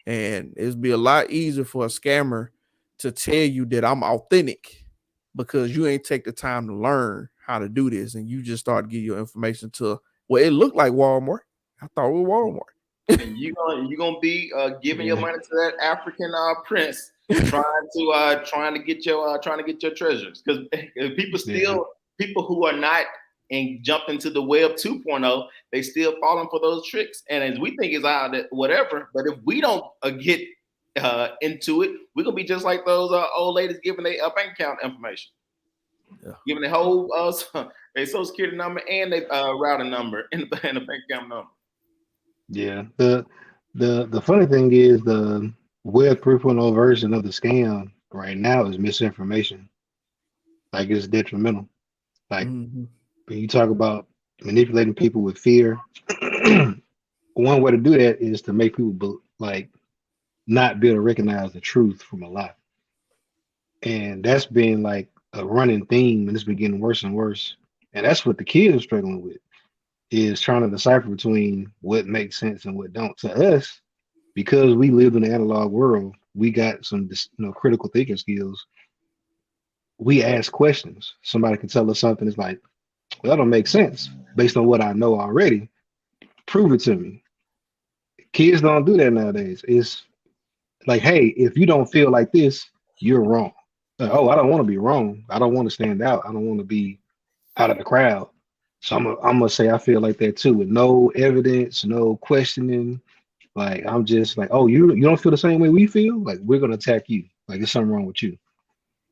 And it'll be a lot easier for a scammer to tell you that I'm authentic, because you ain't take the time to learn how to do this, and you just start getting your information to, well, it looked like Walmart. I thought it was Walmart. And you're gonna be giving your money to that African prince, trying to get your treasures, because people who are not and jump into the Web 2.0, they still falling for those tricks. And as we think is out that whatever, but if we don't get into it, we're gonna be just like those old ladies giving their bank account information, giving the whole their social security number and their routing number and the bank account number. Yeah, the funny thing is Web 3.0 version of the scam right now is misinformation. Like it's detrimental. Like Mhm. when you talk about manipulating people with fear, one way to do that is to make people like not be able to recognize the truth from a lie. And that's been like a running theme, and it's been getting worse and worse. And that's what the kids are struggling with, is trying to decipher between what makes sense and what don't. To us, because we live in the analog world, we got some critical thinking skills. We ask questions. Somebody can tell us something. It's like, well, that don't make sense based on what I know already. Prove it to me. Kids don't do that nowadays. It's like, hey, if you don't feel like this, you're wrong. Like, oh, I don't want to be wrong. I don't want to stand out. I don't want to be out of the crowd. So I'm gonna say I feel like that too, with no evidence, no questioning. Like I'm just like, oh, you don't feel the same way we feel? Like we're gonna attack you. Like there's something wrong with you.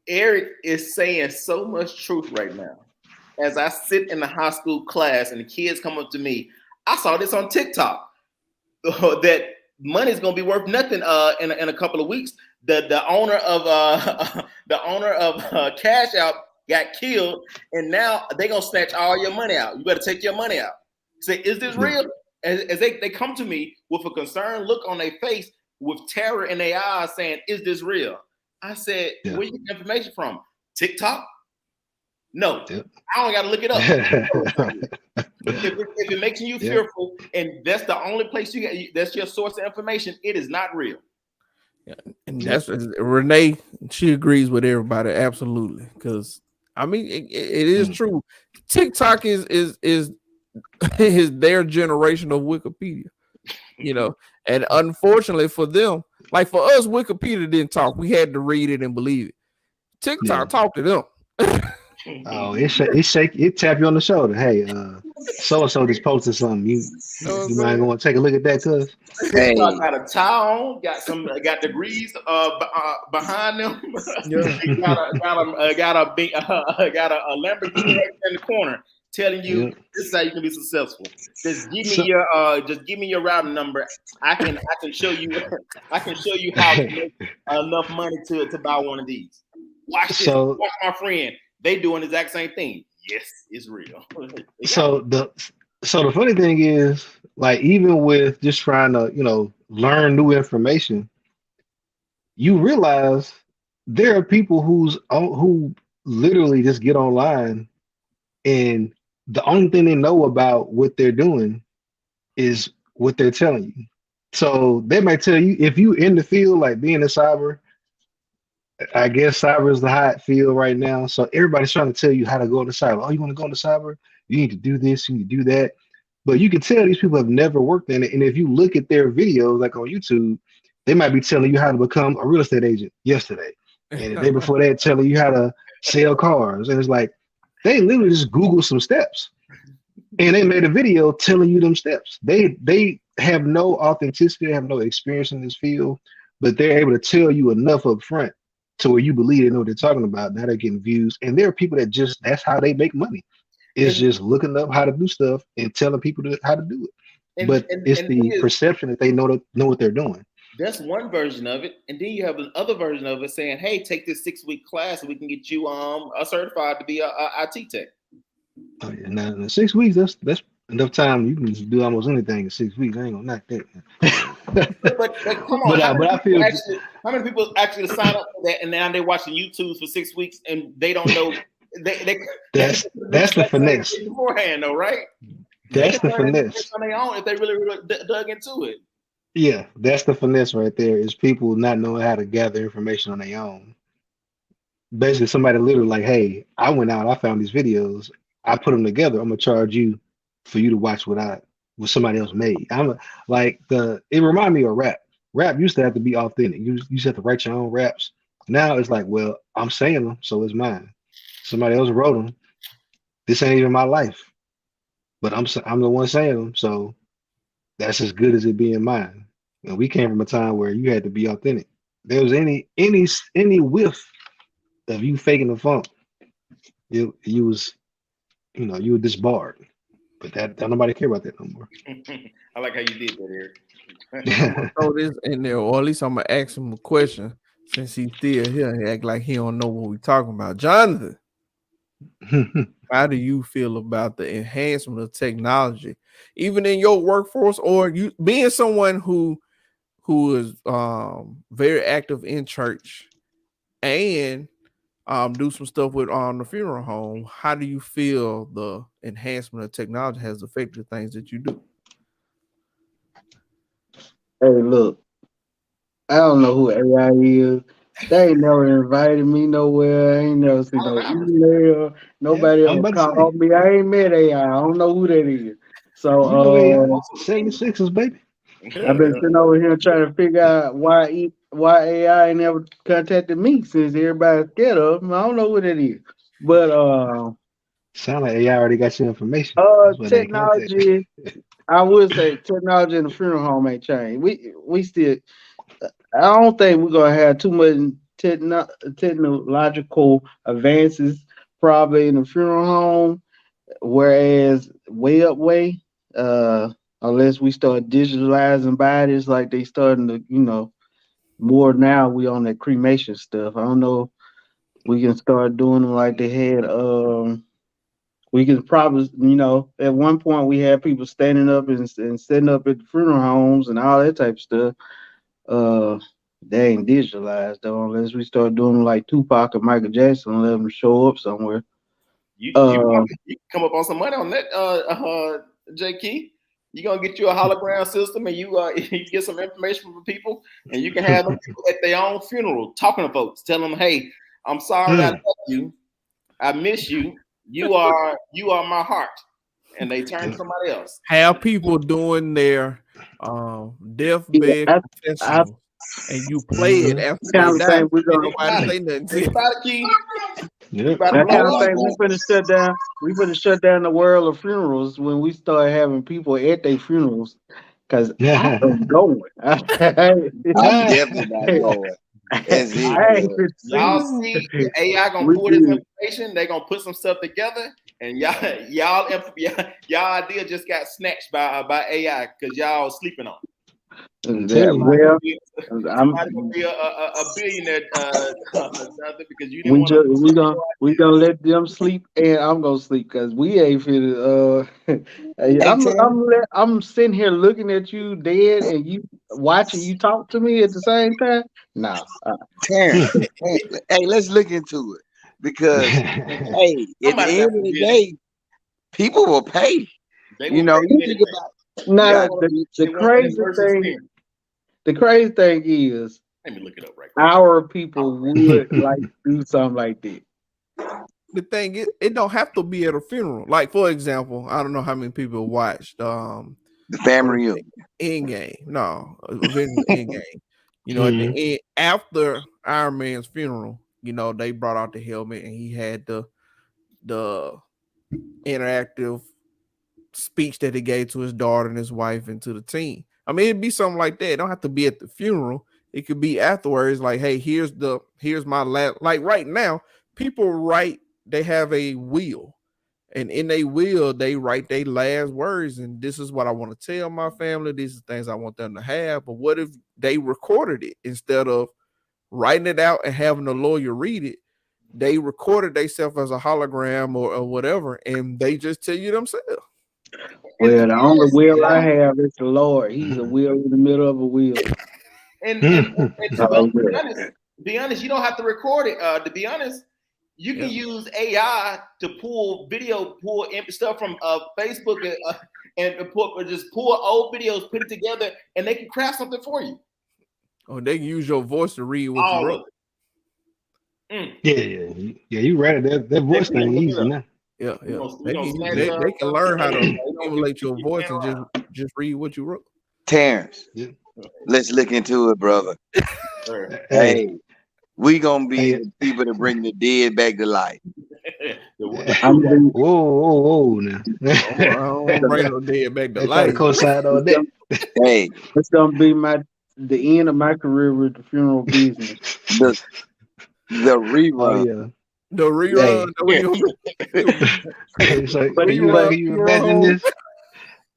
Eric is saying so much truth right now. As I sit in the high school class and the kids come up to me, I saw this on TikTok that money's gonna be worth nothing in a couple of weeks. The owner of Cash App got killed, and now they're gonna snatch all your money out. You better take your money out. Say, is this real? As they come to me with a concerned look on their face, with terror in their eyes, saying, "Is this real?" I said, Yeah. "Where you get information from? TikTok? No, Yep. I don't got to look it up. if it makes you fearful, and that's the only place you get, that's your source of information, it is not real." Yeah. And that's Renee. She agrees with everybody absolutely, because I mean it is true. TikTok is their generation of Wikipedia, and unfortunately for them, like for us, Wikipedia didn't talk. We had to read it and believe it. TikTok talked to them. Oh, it tap you on the shoulder. Hey, so and so just posted something. You might want to take a look at that, cuz. Hey, Got a tie on, got degrees behind them. got a Lamborghini in the corner telling you this is how you can be successful. Just give me your routing number. I can show you how to make enough money to buy one of these. Watch this. Watch my friend. They doing the exact same thing. Yes, it's real. So the funny thing is, like, even with just trying to, learn new information, you realize there are people who literally just get online, and the only thing they know about what they're doing is what they're telling you. So they might tell you, if you in the field, like being a cyber, I guess cyber is the hot field right now. So everybody's trying to tell you how to go into cyber. Oh, you want to go into cyber? You need to do this, you need to do that. But you can tell these people have never worked in it. And if you look at their videos, like on YouTube, they might be telling you how to become a real estate agent yesterday. And the day before that, telling you how to sell cars. And it's like, they literally just Google some steps. And they made a video telling you them steps. They have no authenticity, they have no experience in this field, but they're able to tell you enough up front to where you believe they know what they're talking about. Now they're getting views. And there are people that that's how they make money. It's just looking up how to do stuff and telling people how to do it. But it's the perception that they know what they're doing. That's one version of it. And then you have another version of it saying, hey, take this 6-week class and we can get you certified to be a IT tech. Oh, yeah. Now, in 6 weeks, that's enough time. You can do almost anything in 6 weeks. I ain't gonna knock that. but come on, how many people actually sign up for that and now they're watching YouTube for 6 weeks and they don't know? That's the finesse beforehand, though, right? That's the finesse on their own if they really dug into it. Yeah, that's the finesse right there. Is people not knowing how to gather information on their own. Basically, somebody literally like, hey, I went out, I found these videos, I put them together. I'm gonna charge you for you to watch what somebody else made. It reminded me of rap. Rap used to have to be authentic. You used to have to write your own raps. Now it's like, well, I'm saying them, so it's mine. Somebody else wrote them. This ain't even my life, but I'm the one saying them, so that's as good as it being mine. And we came from a time where you had to be authentic. There was any whiff of you faking the funk, you were disbarred. But that don't nobody care about that no more. I like how you did that, Eric. Throw this in there, or at least I'm gonna ask him a question since he's still here. He act like he don't know what we're talking about. Jonathan, how do you feel about the enhancement of technology, even in your workforce, or you being someone who is very active in church and do some stuff with the funeral home? How do you feel the enhancement of technology has affected the things that you do? Hey, look, I don't know who AI is. They ain't never invited me nowhere. I ain't never seen no email. Nobody I'm ever about to say. called me. I ain't met AI. I don't know who that is. So You know AI 76ers, baby. I've been sitting over here trying to figure out why AI ain't never contacted me since everybody's scared of him. I don't know what it is. But Sound like AI already got your information. That's why they contact. technology, I would say technology in the funeral home ain't changed. We still, I don't think we're gonna have too much technological advances probably in the funeral home, whereas unless we start digitalizing bodies like they starting to, more now we on that cremation stuff. I don't know. We can start doing them like they had. We can probably, at one point we had people standing up and setting up at the funeral homes and all that type of stuff. They ain't digitalized though, unless we start doing them like Tupac and Michael Jackson and let them show up somewhere. You can come up on some money on that, J. Key. You're gonna get you a hologram system, and you get some information from people, and you can have them at their own funeral talking to folks, tell them, "Hey, I'm sorry I left you. I miss you. You are my heart," and they turn to somebody else. Have people doing their deathbed confessional, and you play it after they die. Nobody say nothing to you. That kind of thing we finna shut down. We finna shut down the world of funerals when we start having people at their funerals. Cause I'm going. I'm definitely not going. Y'all see AI gonna pull this information. They're gonna put some stuff together, and y'all idea just got snatched by AI because y'all sleeping on it. I'm gonna be a billionaire because you didn't we gonna let them sleep, and I'm gonna sleep because we ain't finna. I'm sitting here looking at you dead, and you watching you talk to me at the same time. Nah, Terrence, hey, let's look into it because at the end of the day, people will pay. You think about the crazy thing is, let me look it up right now. Our people would like to do something like that. The thing is, it don't have to be at a funeral. Like, for example, I don't know how many people watched the family reunion. Endgame. No, Endgame. At the end, after Iron Man's funeral, they brought out the helmet and he had the interactive speech that he gave to his daughter and his wife and to the team. I mean, it'd be something like that. It don't have to be at the funeral. It could be afterwards. Like, hey, here's my last. Like right now, people write. They have a will, and in a will, they write their last words. And this is what I want to tell my family. These are things I want them to have. But what if they recorded it instead of writing it out and having a lawyer read it? They recorded themselves as a hologram or whatever, and they just tell you themselves. Well, the only will I have is the Lord. He's a will in the middle of a will. And to be honest, you don't have to record it. To be honest, you can use AI to pull stuff from Facebook and pull old videos, put it together, and they can craft something for you. Oh, they can use your voice to read what you wrote. Yeah. You read it. That voice thing easy now. Yeah. They can learn how to emulate your voice and just read what you wrote. Terrence, let's look into it, brother. Hey, we gonna be the people that bring the dead back to life. Whoa now. I don't bring no dead back to life. Co-sign on that. Hey, it's gonna be the end of my career with the funeral business. The rerun. The rerun. So But can you imagine this?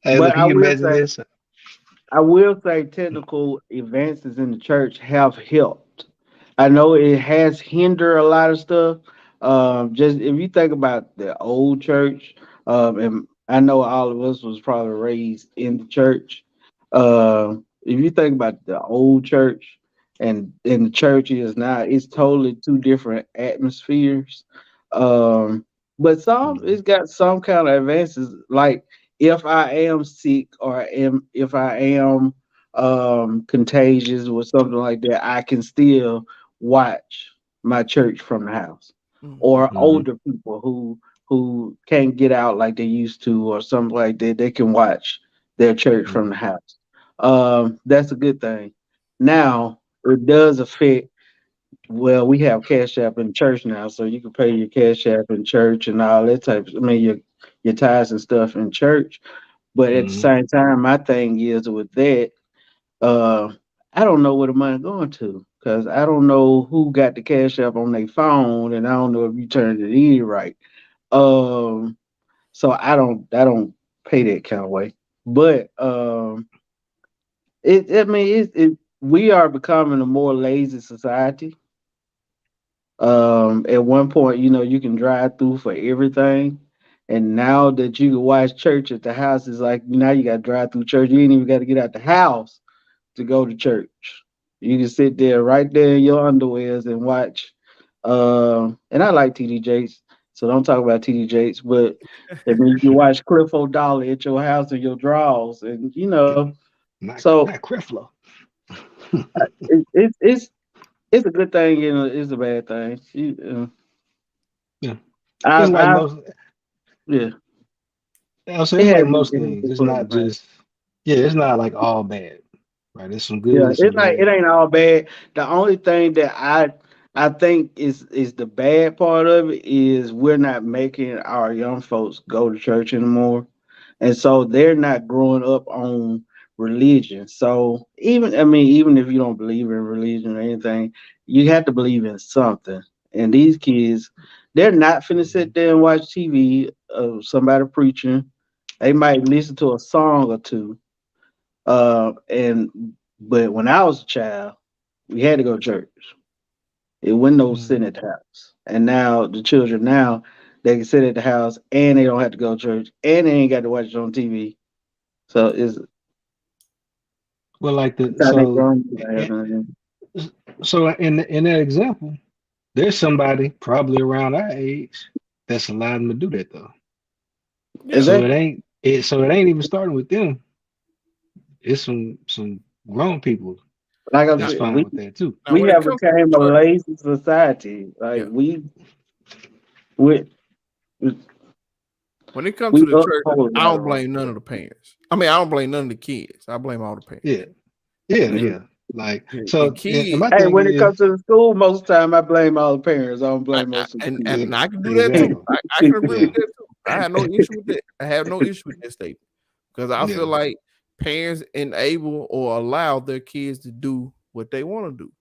Hey, But look, can I you will imagine say, this? technical advances in the church have helped. I know it has hindered a lot of stuff. Just if you think about the old church, and I know all of us was probably raised in the church. If you think about the old church and the church is now, it's totally two different atmospheres. Um, but some Mhm. it's got some kind of advances, like if I am sick or if I am contagious or something like that, I can still watch my church from the house. Or Mhm. older people who can't get out like they used to or something like that, they can watch their church from Mhm. the house. That's a good thing. Now it does affect, well, we have Cash App in church now, so you can pay your Cash App in church and all that type. I mean, your tithes and stuff in church. But at the Mhm. same time, my thing is with that, uh, I don't know where the money going to, because I don't know who got the Cash App on their phone, and I don't know if you turned it in right. Um, so I don't pay that kind of way. But I mean, we are becoming a more lazy society. At one point, you can drive through for everything. And now that you can watch church at the house, is like now you got to drive through church. You ain't even got to get out the house to go to church. You can sit there right there in your underwears and watch. And I like TD Jakes, so don't talk about TD Jakes. But I mean, you can watch Cliff O'Dollar at your house in your drawers, and so Not Creflo. it's a good thing, it's a bad thing. Yeah. It's like I most. yeah, I'll say it it's has like most it has things. its It's pros not and cons. just. Yeah, it's not like all bad. Right. There's some good Yeah, and some it bad. ain't all bad. The only thing that I think is the bad part of it is we're not making our young folks go to church anymore, and so they're not growing up on religion. So even if you don't believe in religion or anything, you have to believe in something. And these kids, they're not finna Mhm. sit there and watch TV of somebody preaching. They might listen to a song or two. And but when I was a child, we had to go to church. It wasn't no sitting Mhm. at the house. And now the children now they can sit at the house and they don't have to go to church and they ain't got to watch it on TV. So it's Well, like the how they grown to have eh, nothing. so in that example, there's somebody probably around our age that's allowed them to do that though. Is Yeah. So that it ain't even starting with them. It's some grown people like I Now, that's said, fine with that too. we when it have comes to the become a church, lazy society. Like yeah. we When it comes we to the up church, whole I lot don't of blame none of the parents. I mean, I don't blame none of the kids. I blame all the parents. Yeah, yeah, The, yeah. Like the so, and kid, my Hey, thing when it is, comes to the school, most of the time I blame all the parents. I don't blame most of the yeah, and I can do that too. exactly. I can agree Yeah, with that too. I have no issue with that. I have no issue with that statement because I feel yeah. like parents enable or allow their kids to do what they want to do.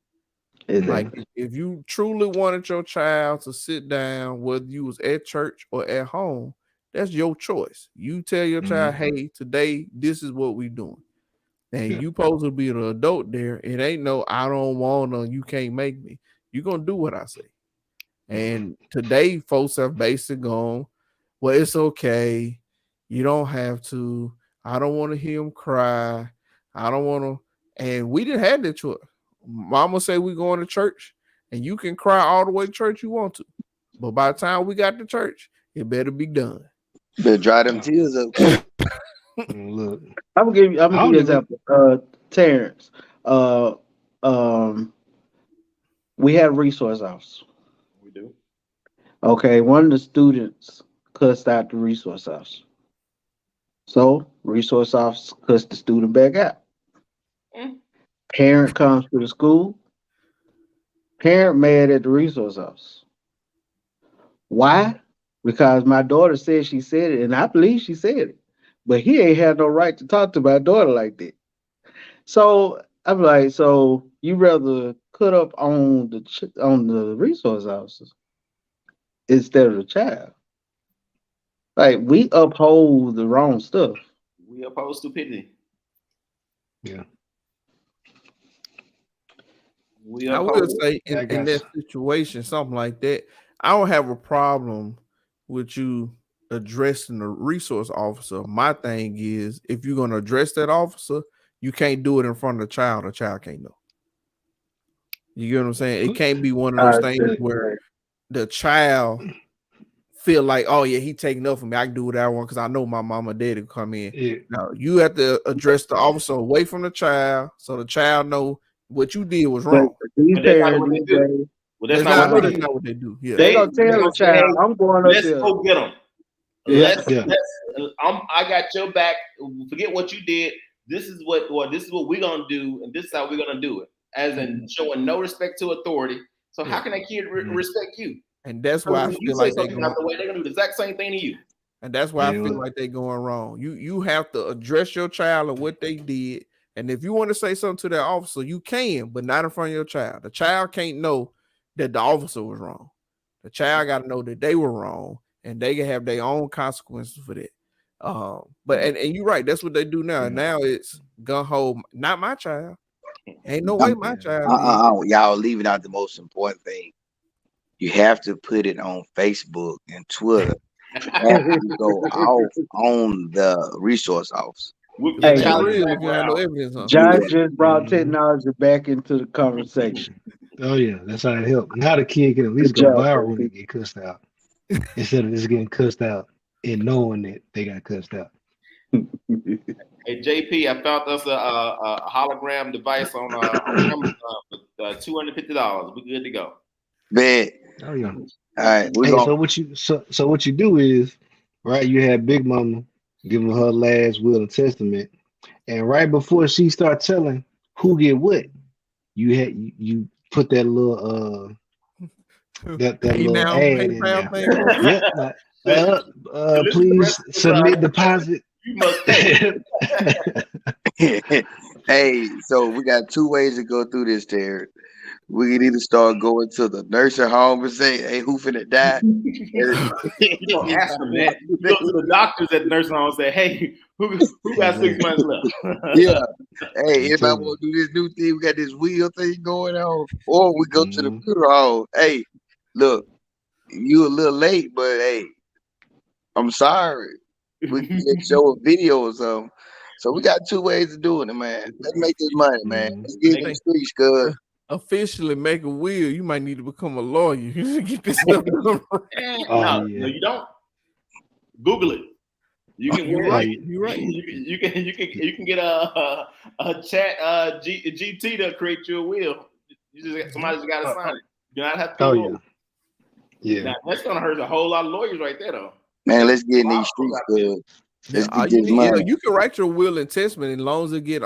kids. Like Mhm. if you truly wanted your child to sit down, whether you was at church or at home, that's your choice. You tell your child, Mhm. "Hey, today this is what we doing," and Yeah. you supposed to be the adult there. It ain't no, I don't want to. You can't make me. You gonna do what I say. Mhm. And today, folks have basically gone, well, it's okay. You don't have to. I don't want to hear him cry. I don't want to. And we didn't have that choice. Mama say we going to church, and you can cry all the way to church you want to. But by the time we got to church, it better be done. Better dry them tears up. And look, I'm I gonna give don't you an even. example. Terrence, uh, um, we have resource officer. We do. Okay, one of the students cussed out the resource officer. So resource officer cussed the student back out. Mm. Parent comes to the school. Parent mad at the resource officer. Why? Because my daughter said she said it, and I believe she said it. But he ain't had no right to talk to my daughter like that. So I'm like, so you rather cut up on the resource officers? instead of the child. Like we uphold the wrong stuff. We oppose stupidity. Yeah. I would say in that situation, something like that, I don't have a problem with you addressing the resource officer. My thing is, if you're going to address that officer, you can't do it in front of the child. The child can't know. You get what I'm saying? It can't be one of those things where the child feel like, oh yeah, he taking up for me. I can do what I want because I know my mama and daddy come in. Yeah. No, you have to address the officer away from the child so the child know what you did was wrong. That's not what they do. Yeah. They're gonna tell the child, I'm going up let's there. go get them. Yeah. I got your back. Forget what you did. This is what we're gonna do, and this is how we're gonna do it. As in showing no respect to authority. So how can that kid respect you? And that's why I feel like they're gonna do the exact same thing to you. And that's why I feel like they're going wrong. You have to address your child and what they did. And if you want to say something to that officer, you can, but not in front of your child. The child can't know that the officer was wrong. The child got to know that they were wrong, and they can have their own consequences for that. But you're right. That's what they do now. Now it's gun ho. Not my child. Ain't no way my child. Y'all leaving out the most important thing. You have to put it on Facebook and Twitter. You have to go off on the resource officer. Hey, John just brought technology back into the conversation. Oh yeah, that's how it helps. Now the kid can at least go viral when they get cussed out, instead of just getting cussed out and knowing that they got cussed out. Hey JP, I found us a hologram device on Amazon for $250. We're good to go. Man. Oh yeah. All right. So what you do is, right? You have Big Mama giving her last will and testament, and right before she starts telling who get what, you put that little that little ad in there. Please submit deposit. You must pay. Hey, so we got two ways to go through this, Terry. We can either start going to the nursing home and say, "Hey, who finna die?" You don't ask them that. You go to the doctors at the nursing home and say, "Hey, who got 6 months left?" Yeah. Hey, if I want to do this new thing, we got this wheel thing going on, or we go to the funeral home. Hey, look, you a little late, but hey, I'm sorry. We can show a video or something. So we got two ways of doing it, man. Let's make this money, man. Let's get in the streets, cuz. Officially make a will, you might need to become a lawyer. You should get this stuff done. No, you don't. Google it. You can. You're right. You can get a chat GT to create you a will. Somebody's got to sign it. You do not have to. Yeah. Now, that's gonna hurt a whole lot of lawyers right there, though. Man, let's get in these streets, cuz. Let's get this money. You can write your will and testament as long as it get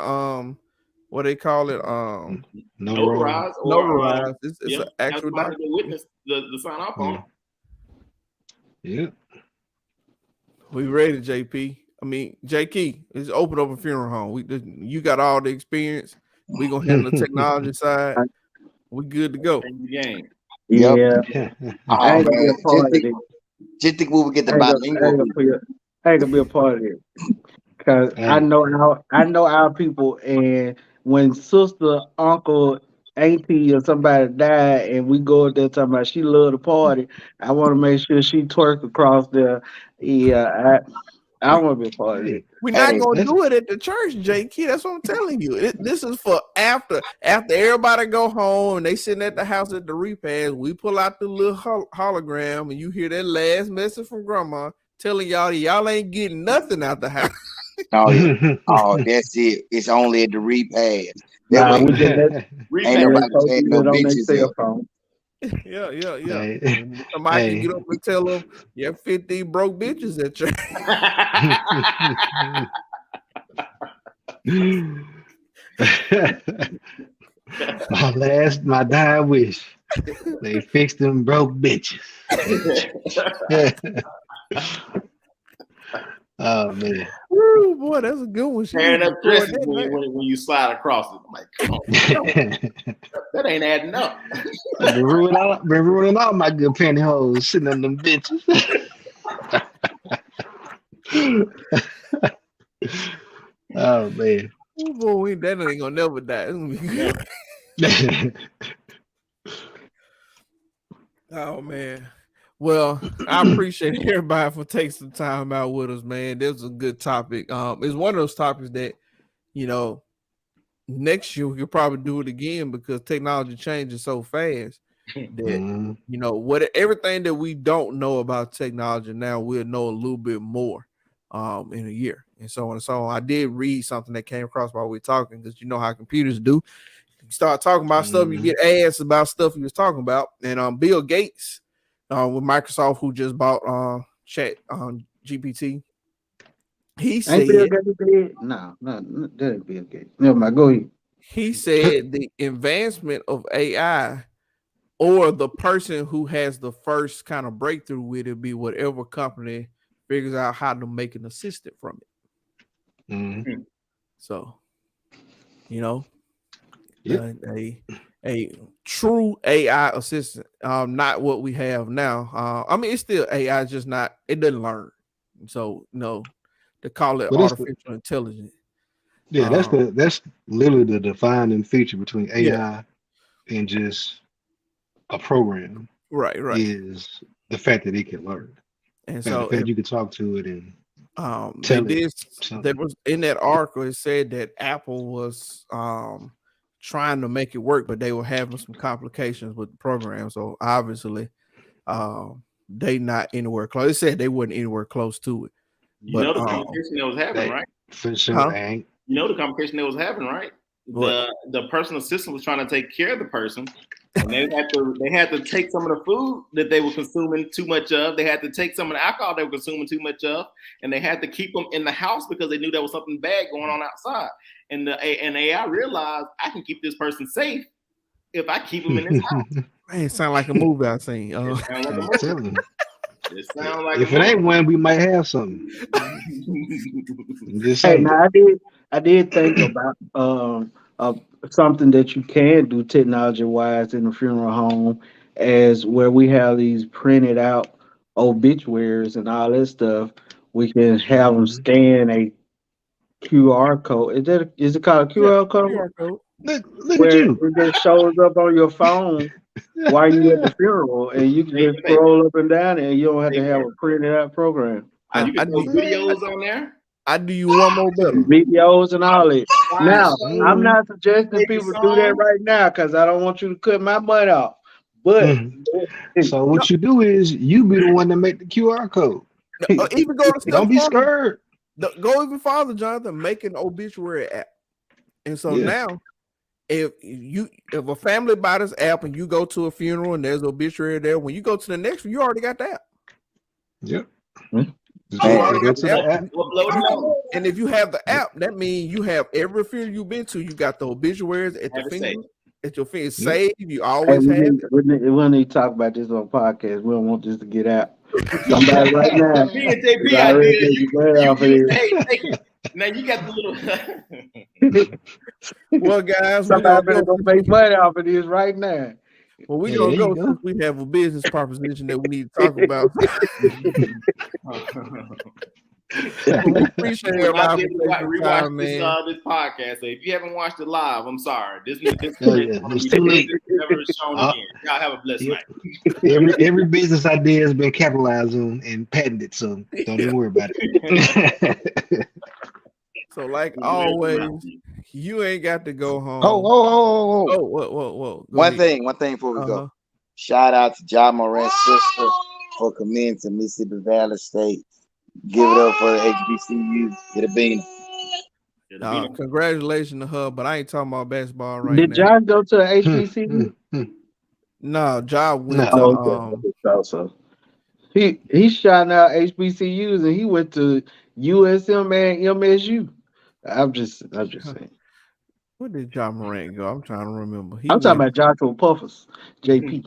what they call it, notarized. Notarized. It's an actual document. Witness the sign off on. Yeah. We ready, JP. I mean, JK, it's open up a funeral home. You got all the experience. We gonna handle the technology side. We good to go. Yeah. Just think we would get the bilingual. I ain't gonna be a part of it because I know our people, and when sister, uncle, auntie, or somebody died, and we go up there talking about she loved the party, I want to make sure she twerk across there. Yeah, I want to be a part of it. We're not gonna do it at the church, JK. That's what I'm telling you. This is for after everybody go home and they sitting at the house at the repast. We pull out the little hologram, and you hear that last message from Grandma telling y'all ain't getting nothing out the house. Oh, that's it. It's only at the repast. Ain't nobody saying no bitches. Yeah. Somebody can get up and tell them, 50 broke bitches at church. my dying wish. They fixed them broke bitches. Oh man. Ooh, boy, that's a good one. She Tearing need to up record dresses that, man. when you slide across it. I'm like, come on, that ain't adding up. Been ruining all my good pantyhose sitting on them bitches. Oh man. Oh, boy, that ain't gonna never die. It's gonna be good. Oh man. Well, I appreciate everybody for taking some time out with us, man. This was a good topic. It's one of those topics that, you know, next year we could probably do it again because technology changes so fast that Mhm. you know everything that we don't know about technology now we'll know a little bit more in a year and so on and so on. I did read something that came across while we were talking because you know how computers do. You start talking about stuff, you get ads about stuff he was talking about. And Bill Gates with Microsoft, who just bought Chat GPT, he Ain't Bill said Gates dead? No, that ain't Bill Gates. Never mind. Go ahead. he said the advancement of AI or the person who has the first kind of breakthrough with it be whatever company figures out how to make an assistant from it. Mhm. So, you know, Yep. a true AI assistant, not what we have now. I mean, it's still AI, it's just not, it doesn't learn. So, no, to call it Well, that's artificial intelligence. that's literally the defining feature between AI Yeah. and just a program Right. is the fact that it can learn. And And so the fact you can talk to it and they tell it did. something. There was in that article. It said that Apple was trying to make it work, but they were having some complications with the program. So obviously, they not anywhere close. It said they wasn't anywhere close to it. You know the conversation that was happening, They- right? For sure, Huh? they ain't. You know the conversation that was happening, right? What? The personal assistant was trying to take care of the person, and they had to take some of the food that they were consuming too much of. They had to take some of the alcohol they were consuming too much of, and they had to keep them in the house because they knew there was something bad going on outside. And AI realized I can keep this person safe if I keep them in this house. Man, it sound like a movie I seen. It sounds like a I'm movie. telling you. It sounds like If a it ain't movie. one, we might have something. I'm just Hey, saying. now I did think about something that you can do technology wise in the funeral home, as where we have these printed out obituaries and all that stuff. We can have them Mhm. scan a QR code. Is it called a Yeah, QR code? QR code. Look at Where you. it just shows up on your phone while you at the funeral, and you can Take just the paper. scroll up and down, and you don't have to Take have a paper. printed out program. I You can throw do videos on there. I do you one more better. Videos and all that. Now, I'm Mhm. not suggesting people do that right now because I don't want you to cut my money off. But Mhm. So what you do is you be the one that make the QR code. Even go to Don't stuff be scared. go even farther, Jonathan. Make an obituary app, and so Yeah. now if a family buy this app and you go to a funeral and there's obituary there, when you go to the next one, you already got the app. Yep. Hmm. Just You go, already go got to the the app. app. Upload it on. And if you have the app, that means you have every funeral you've been to. You got the obituaries at the Have it funeral. At your finger, Yep. saved. You Hey, always have it. we need to talk about this on podcast. We don't want this to get out. Somebody right now Me and JP is already idea. making money off of Hey, now you got the little. Well, guys, we're Somebody gonna better go. go make money off of this right now. Well, we're Yeah, gonna there you go go. since we have a business proposition that we need to talk about. But we appreciate You will not everybody be for able to taking the rewatch time, man. this podcast. So if you haven't watched it live, I'm sorry. This Oh, yeah, it's too late. never shown Uh, again. Y'all have a blessed Yep. night. Every business idea has been capitalized on and patented, so don't even worry about it. So, like always, you ain't got to go home. Oh. Oh, whoa. Go One ahead. thing before we Uh-huh. go. Shout out to John Moran's sister for committing to Mississippi Valley State. Give it up for the HBCU. Get a bean. Congratulations to her, but I ain't talking about basketball right Did now. John go to HBCU? No, John went No. to Also, he's shouting out HBCUs, and he went to USM and MSU. I'm just saying. where did John Morant go? I'm trying to remember. I'm talking about Joshua Puffers, JP.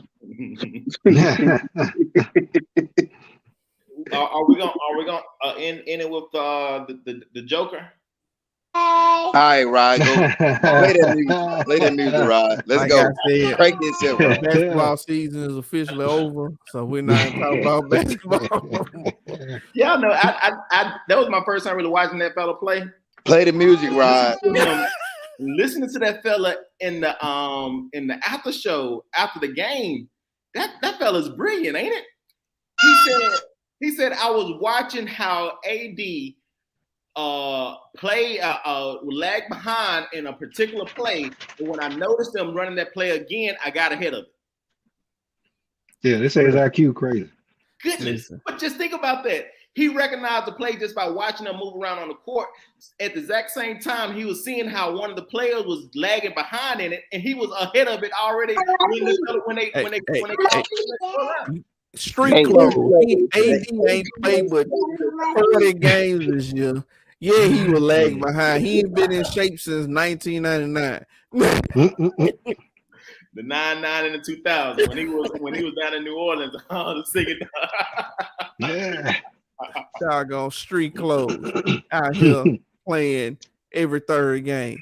Are we gonna end it with the Joker? All right, Rod, go play that music. Play that music, Rod. Let's Like go. I said, Crank this shit, Rod. basketball season is officially over, so we're not talking about basketball. Yeah, no, I that was my first time really watching that fella play. Play the music, Rod. Listening to that fella in the after show after the game, that fella's brilliant, ain't it? He said I was watching how AD play lag behind in a particular play, and when I noticed them running that play again, I got ahead of it. Yeah, they say his IQ crazy. Goodness, but just think about that. He recognized the play just by watching them move around on the court. At the exact same time, he was seeing how one of the players was lagging behind in it, and he was ahead of it already when they Street clothes. AD ain't played but 40 games this year. Yeah, he was lagging behind. He ain't been in shape since 1999. The 99 and the 2000 when he was down in New Orleans, singing. Yeah. Doggone street clothes out here playing every third game.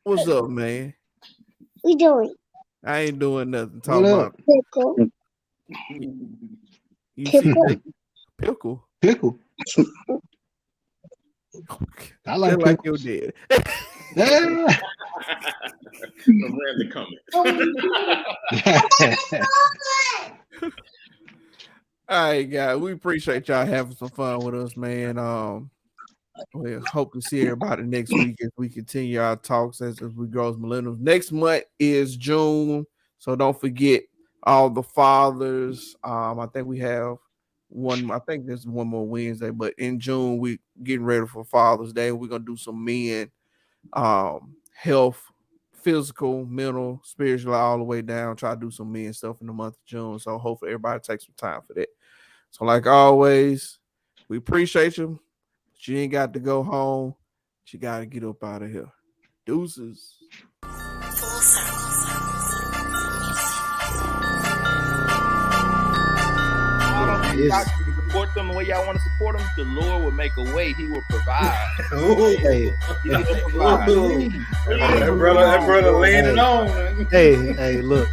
What's up, man? We doing? I ain't doing nothing. Talk What about Pickle. you see Pickle. that? Pickle. Pickle. I like Just like pickle. your dad. Yeah. Random comment. All right, guys. We appreciate y'all having some fun with us, man. We hope to see everybody next week as we continue our talks as we grow as millennials. Next month is June, so don't forget all the fathers. I think we have one. I think there's one more Wednesday, but in June we getting ready for Father's Day. We're gonna do some men, health, physical, mental, spiritual, all the way down. Try to do some men stuff in the month of June. So hopefully everybody takes some time for that. So like always, we appreciate you. But you ain't got to go home. But you got to get up out of here. Deuces. Y'all can support them the way y'all want to support them. The Lord will make a way. He will provide. Hey, He will provide. That brother laying it on. hey, look.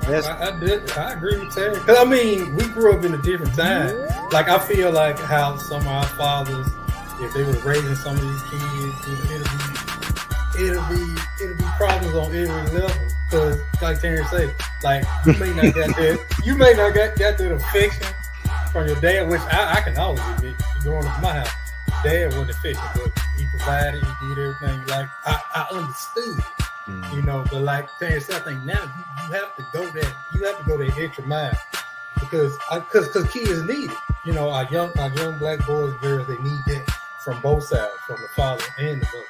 I agree with Terry. Because I mean, we grew up in a different time. Like I feel like how some of our fathers, if they were raising some of these kids, it'll be problems on every level. Because like Terry said, like you may not get that affection from your dad, which I can always admit. Growing up in my house, dad wasn't affectionate, but he provided, he did everything. Like I understood. You know, but like Terry said, I think now you have to go that extra mile because kids need it. You know, our young black boys, girls, they need that from both sides, from the father and the mother.